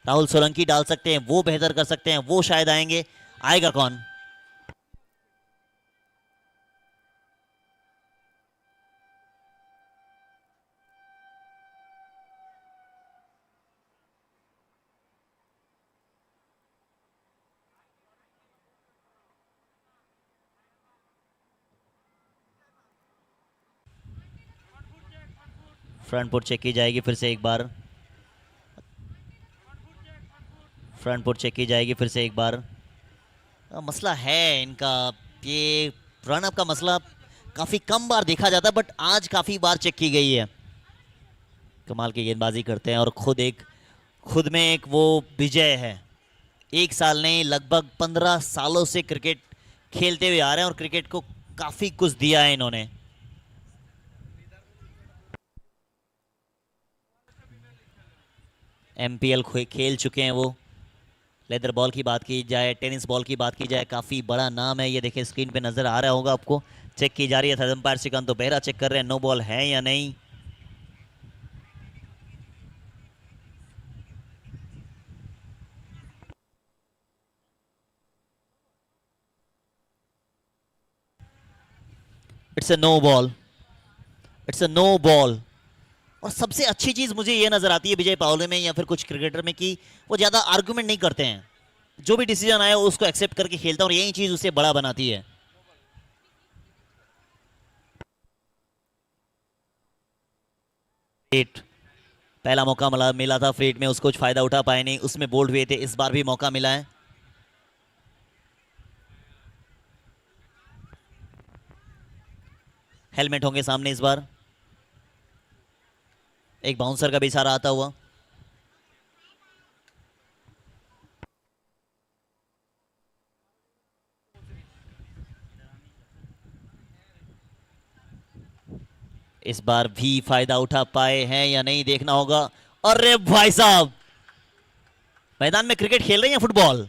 राहुल सोलंकी डाल सकते हैं, वो बेहतर कर सकते हैं, वो शायद आएंगे। आएगा कौन? फ्रंट पुट चेक की जाएगी फिर से एक बार। फ्रंट पुट चेक की जाएगी फिर से एक बार। मसला है इनका, ये रनअप का मसला काफ़ी कम बार देखा जाता है, बट आज काफ़ी बार चेक की गई है। कमाल की गेंदबाजी करते हैं और खुद में एक वो विजय है। एक साल नहीं, लगभग 15 सालों से क्रिकेट खेलते हुए आ रहे हैं और क्रिकेट को काफ़ी कुछ दिया है इन्होंने। एमपीएल खेल चुके हैं वो। लेदर बॉल की बात की जाए, टेनिस बॉल की बात की जाए, काफ़ी बड़ा नाम है ये। देखिए स्क्रीन पे नज़र आ रहा होगा आपको। चेक की जा रही है, अंपायर श्रीकांत तो बेहरा चेक कर रहे हैं नो बॉल है या नहीं। It's a no ball, it's a no ball. और सबसे अच्छी चीज मुझे ये नजर आती है विजय पावले में या फिर कुछ क्रिकेटर में कि वो ज्यादा आर्गुमेंट नहीं करते हैं, जो भी डिसीजन आया उसको एक्सेप्ट करके खेलता है और यही चीज उसे बड़ा बनाती है। पहला मौका मिला था फ्रीट में, उसको कुछ फायदा उठा पाए नहीं, उसमें बोल्ड हुए थे। इस बार भी मौका मिला है। हेलमेट होंगे सामने इस बार। एक बाउंसर का भी इशारा आता हुआ। इस बार भी फायदा उठा पाए हैं या नहीं देखना होगा। अरे भाई साहब, मैदान में क्रिकेट खेल रहे हैं फुटबॉल।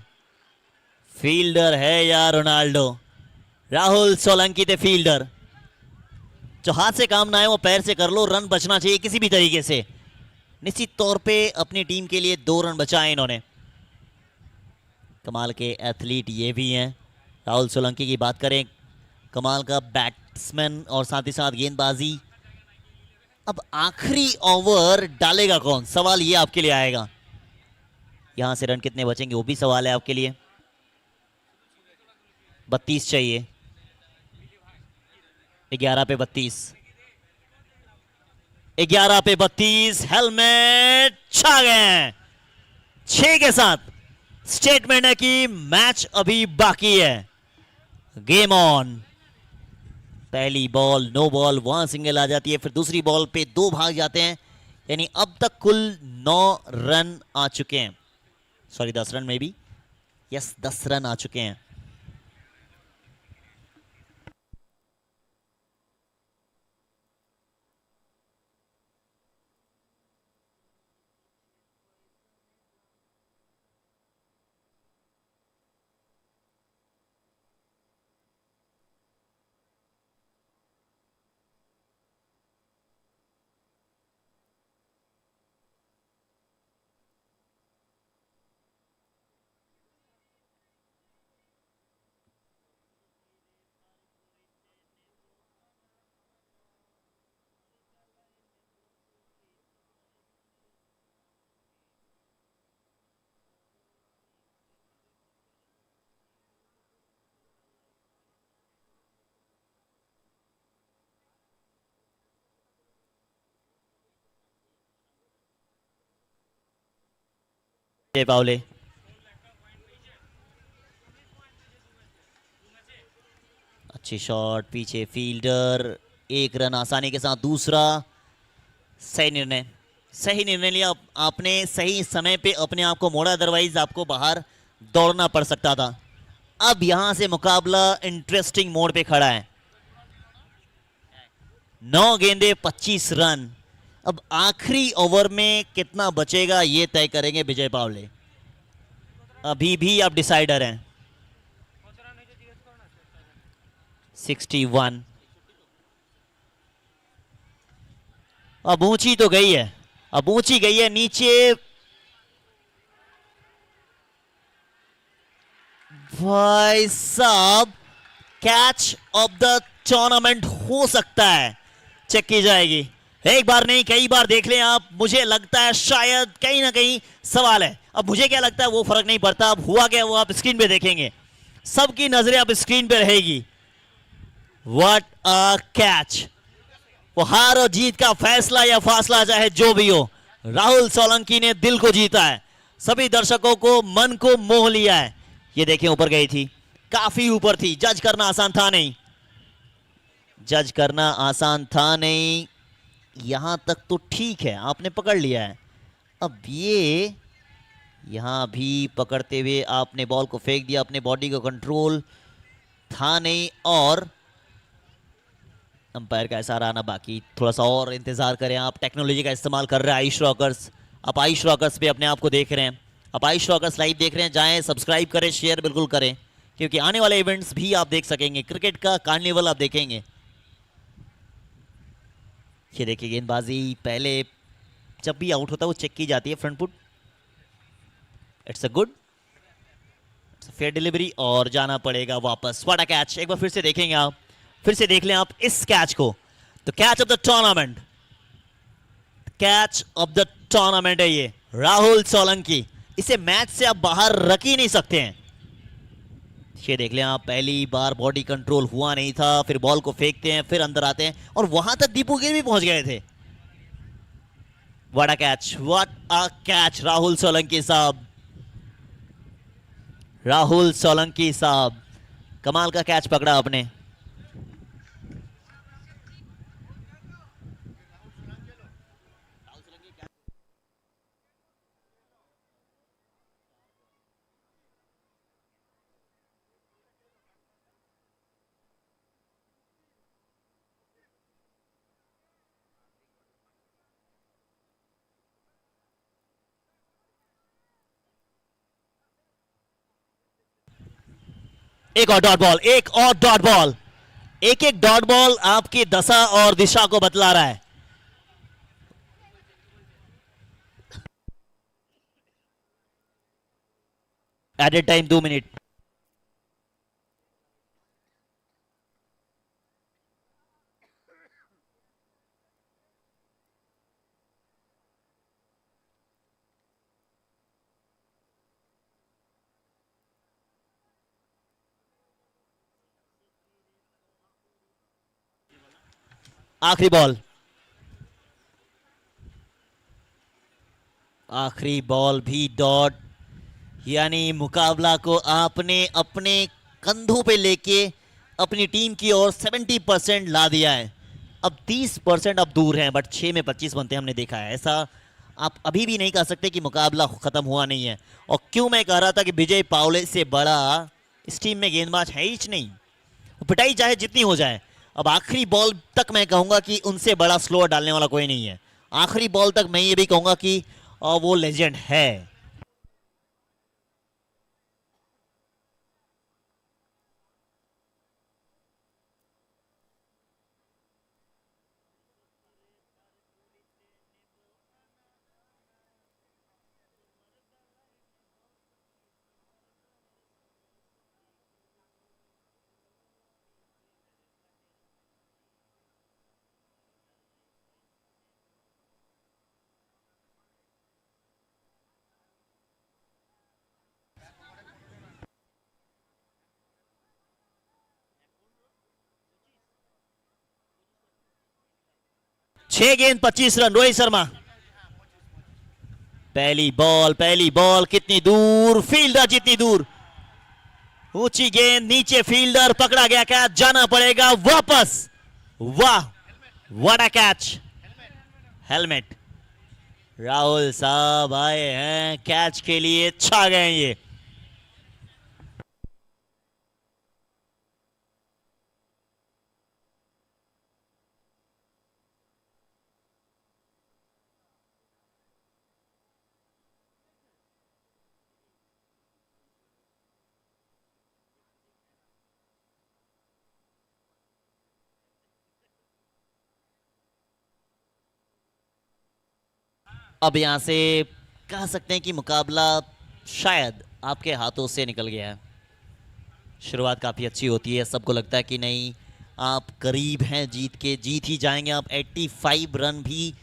फील्डर है या रोनाल्डो? राहुल सोलंकी थे फील्डर। जो हाथ से काम ना है वो पैर से कर लो, रन बचना चाहिए किसी भी तरीके से। निश्चित तौर पे अपनी टीम के लिए 2 रन बचाए इन्होंने। कमाल के एथलीट ये भी हैं। राहुल सोलंकी की बात करें, कमाल का बैट्समैन और साथ ही साथ गेंदबाजी। अब आखिरी ओवर डालेगा कौन, सवाल ये आपके लिए आएगा। यहां से रन कितने बचेंगे वो भी सवाल है आपके लिए। 32 चाहिए, 11 पे 32, 11 पे 32। हेलमेट छा गए। 6 के साथ स्टेटमेंट है कि मैच अभी बाकी है। Game on. पहली बॉल नो बॉल, वहां सिंगल आ जाती है, फिर दूसरी बॉल पे 2 भाग जाते हैं, यानी अब तक कुल 9 रन आ चुके हैं। सॉरी 10 रन में भी, यस 10 रन आ चुके हैं। जय पावले, अच्छी शॉट, पीछे फील्डर, 1 रन आसानी के साथ। दूसरा सही निर्णय, सही निर्णय लिया आपने, सही समय पे अपने आप को मोड़ा, अदरवाइज आपको बाहर दौड़ना पड़ सकता था। अब यहां से मुकाबला इंटरेस्टिंग मोड पे खड़ा है। 9 गेंदे 25 रन। अब आखिरी ओवर में कितना बचेगा ये तय करेंगे विजय पावले। अभी भी आप डिसाइडर हैं। 61। अब ऊंची तो गई है, अब ऊंची गई है, नीचे भाई साहब कैच ऑफ द टूर्नामेंट हो सकता है। चेक की जाएगी, एक बार नहीं कई बार देख लें आप। मुझे लगता है शायद कहीं ना कहीं सवाल है। अब मुझे क्या लगता है वो फर्क नहीं पड़ता, अब हुआ क्या वो आप स्क्रीन पे देखेंगे, सबकी नजरें अब स्क्रीन पे रहेगी। What a catch. वो हार और जीत का फैसला या फासला चाहे जो भी हो, राहुल सोलंकी ने दिल को जीता है, सभी दर्शकों को, मन को मोह लिया है। ये देखें ऊपर गई थी, काफी ऊपर थी, जज करना आसान था नहीं, जज करना आसान था नहीं। यहां तक तो ठीक है, आपने पकड़ लिया है। अब ये यहां भी पकड़ते हुए आपने बॉल को फेंक दिया, अपने बॉडी को कंट्रोल था नहीं, और अंपायर का इशारा आना बाकी। थोड़ा सा और इंतजार करें आप। टेक्नोलॉजी का इस्तेमाल कर रहे हैं आयुष रॉकर्स। आप आयुष रॉकर्स पे अपने आप को देख रहे हैं, आप आयुष रॉकर्स लाइव देख रहे हैं, जाएं सब्सक्राइब करें, शेयर बिल्कुल करें, क्योंकि आने वाले इवेंट्स भी आप देख सकेंगे, क्रिकेट का कार्निवल आप देखेंगे। ये देखिए गेंदबाजी, पहले जब भी आउट होता है वो चेक की जाती है front foot. It's a good, it's a fair delivery, और जाना पड़ेगा वापस। What a catch. एक बार फिर से देखेंगे आप, फिर से देख लें आप इस कैच को, तो catch of the tournament, catch of the tournament है ये, राहुल सोलंकी। इसे मैच से आप बाहर रख ही नहीं सकते हैं। ये देख लें आप, पहली बार बॉडी कंट्रोल हुआ नहीं था, फिर बॉल को फेंकते हैं, फिर अंदर आते हैं, और वहां तक दीपू गिल भी पहुंच गए थे। What a catch, what a catch Rahul Solanki साहब, राहुल सोलंकी साहब, कमाल का कैच पकड़ा आपने। एक और डॉट बॉल, एक और डॉट बॉल, एक एक डॉट बॉल आपकी दशा और दिशा को बतला रहा है। Added time 2 minute. आखिरी बॉल, आखिरी बॉल भी डॉट, यानी मुकाबला को आपने अपने कंधों पे लेके अपनी टीम की ओर 70% ला दिया है। अब 30% अब दूर हैं, बट 6 में 25 बनते हमने देखा है। ऐसा आप अभी भी नहीं कह सकते कि मुकाबला खत्म हुआ नहीं है। और क्यों मैं कह रहा था कि विजय पावले से बड़ा इस टीम में गेंदबाज है ही नहीं, पिटाई चाहे जितनी हो जाए। अब आखिरी बॉल तक मैं कहूंगा कि उनसे बड़ा स्लोअर डालने वाला कोई नहीं है। आखिरी बॉल तक मैं ये भी कहूंगा कि वो लेजेंड है। छह गेंद 25 रन, रोहित शर्मा। पहली बॉल कितनी दूर, फील्डर जितनी दूर, ऊंची गेंद, नीचे फील्डर, पकड़ा गया कैच, जाना पड़ेगा वापस। वाह, what a catch, helmet. Rahul साहब आए हैं कैच के लिए, छा गए ये। अब यहां से कह सकते हैं कि मुकाबला शायद आपके हाथों से निकल गया है। शुरुआत काफ़ी अच्छी होती है, सबको लगता है कि नहीं आप करीब हैं जीत के, जीत ही जाएंगे आप। 85 रन भी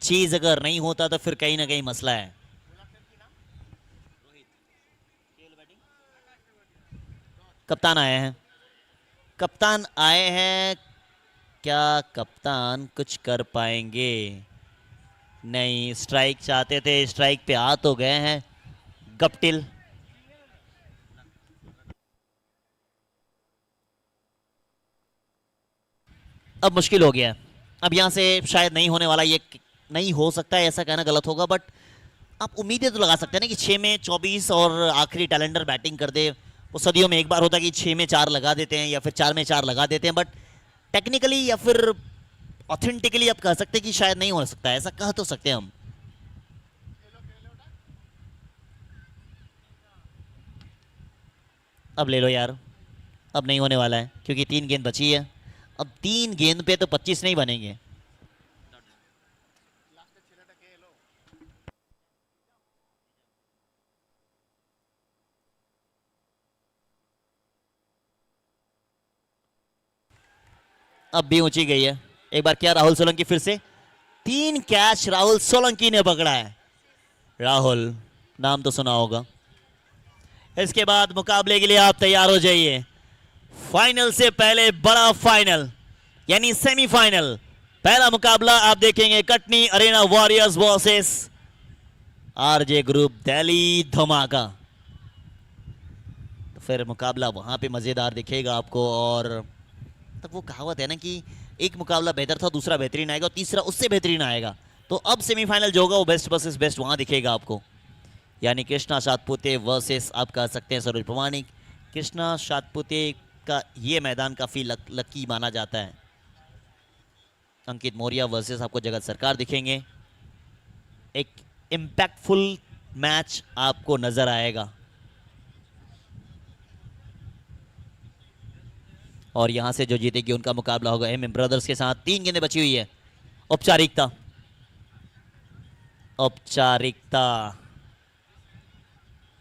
चेज अगर नहीं होता तो फिर कहीं ना कहीं मसला है। कप्तान आए हैं, कप्तान आए हैं, क्या कप्तान कुछ कर पाएंगे? नहीं, स्ट्राइक चाहते थे, स्ट्राइक पे आ तो गए हैं गप्टिल। अब मुश्किल हो गया है, अब यहां से शायद नहीं होने वाला, ये नहीं हो सकता है ऐसा कहना गलत होगा, बट आप उम्मीदें तो लगा सकते हैं ना कि 6 में 24 और आखिरी टैलेंडर बैटिंग कर दे। वो सदियों में एक बार होता है कि 6 में 4 लगा देते हैं या फिर 4 में 4 लगा देते हैं, बट टेक्निकली या फिर ऑथेंटिकली आप कह सकते हैं कि शायद नहीं हो सकता है, ऐसा कह तो सकते हैं हम। अब ले लो यार, अब नहीं होने वाला है क्योंकि 3 गेंद बची है। अब 3 गेंद पे तो 25 नहीं बनेंगे। अब भी ऊंची गई है, एक बार क्या राहुल सोलंकी फिर से 3 कैच राहुल सोलंकी ने पकड़ा है। राहुल नाम तो सुना होगा। इसके बाद मुकाबले के लिए आप तैयार हो जाइए। फाइनल से पहले बड़ा फाइनल यानी सेमीफाइनल, पहला मुकाबला आप देखेंगे Katni arena warriors versus RJ group Delhi धमाका। तो फिर मुकाबला वहां पे मजेदार दिखेगा आपको। और तब वो कहावत है ना कि एक मुकाबला बेहतर था, दूसरा बेहतरीन आएगा और तीसरा उससे बेहतरीन आएगा। तो अब सेमीफाइनल जो होगा वो बेस्ट वर्सेस बेस्ट वहां दिखेगा आपको, यानी कृष्णा सातपुते वर्सेस आप कह सकते हैं सरोज प्रमाणिक। कृष्णा सातपुते का ये मैदान काफी लकी माना जाता है। अंकित मौर्य वर्सेस आपको जगत सरकार दिखेंगे। एक इम्पैक्टफुल मैच आपको नजर आएगा। और यहां से जो जीतेगी उनका मुकाबला होगा एम ब्रदर्स के साथ। 3 गेंदें बची हुई है। औपचारिकता औपचारिकता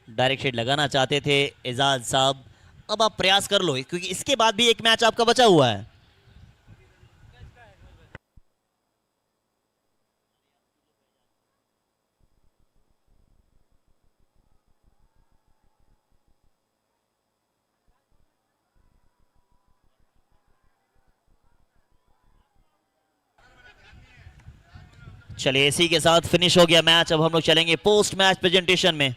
डायरेक्ट हिट लगाना चाहते थे एजाज साहब, अब आप प्रयास कर लो क्योंकि इसके बाद भी एक मैच आपका बचा हुआ है। चलिए इसी के साथ फिनिश हो गया मैच। अब हम लोग चलेंगे पोस्ट मैच प्रेजेंटेशन में।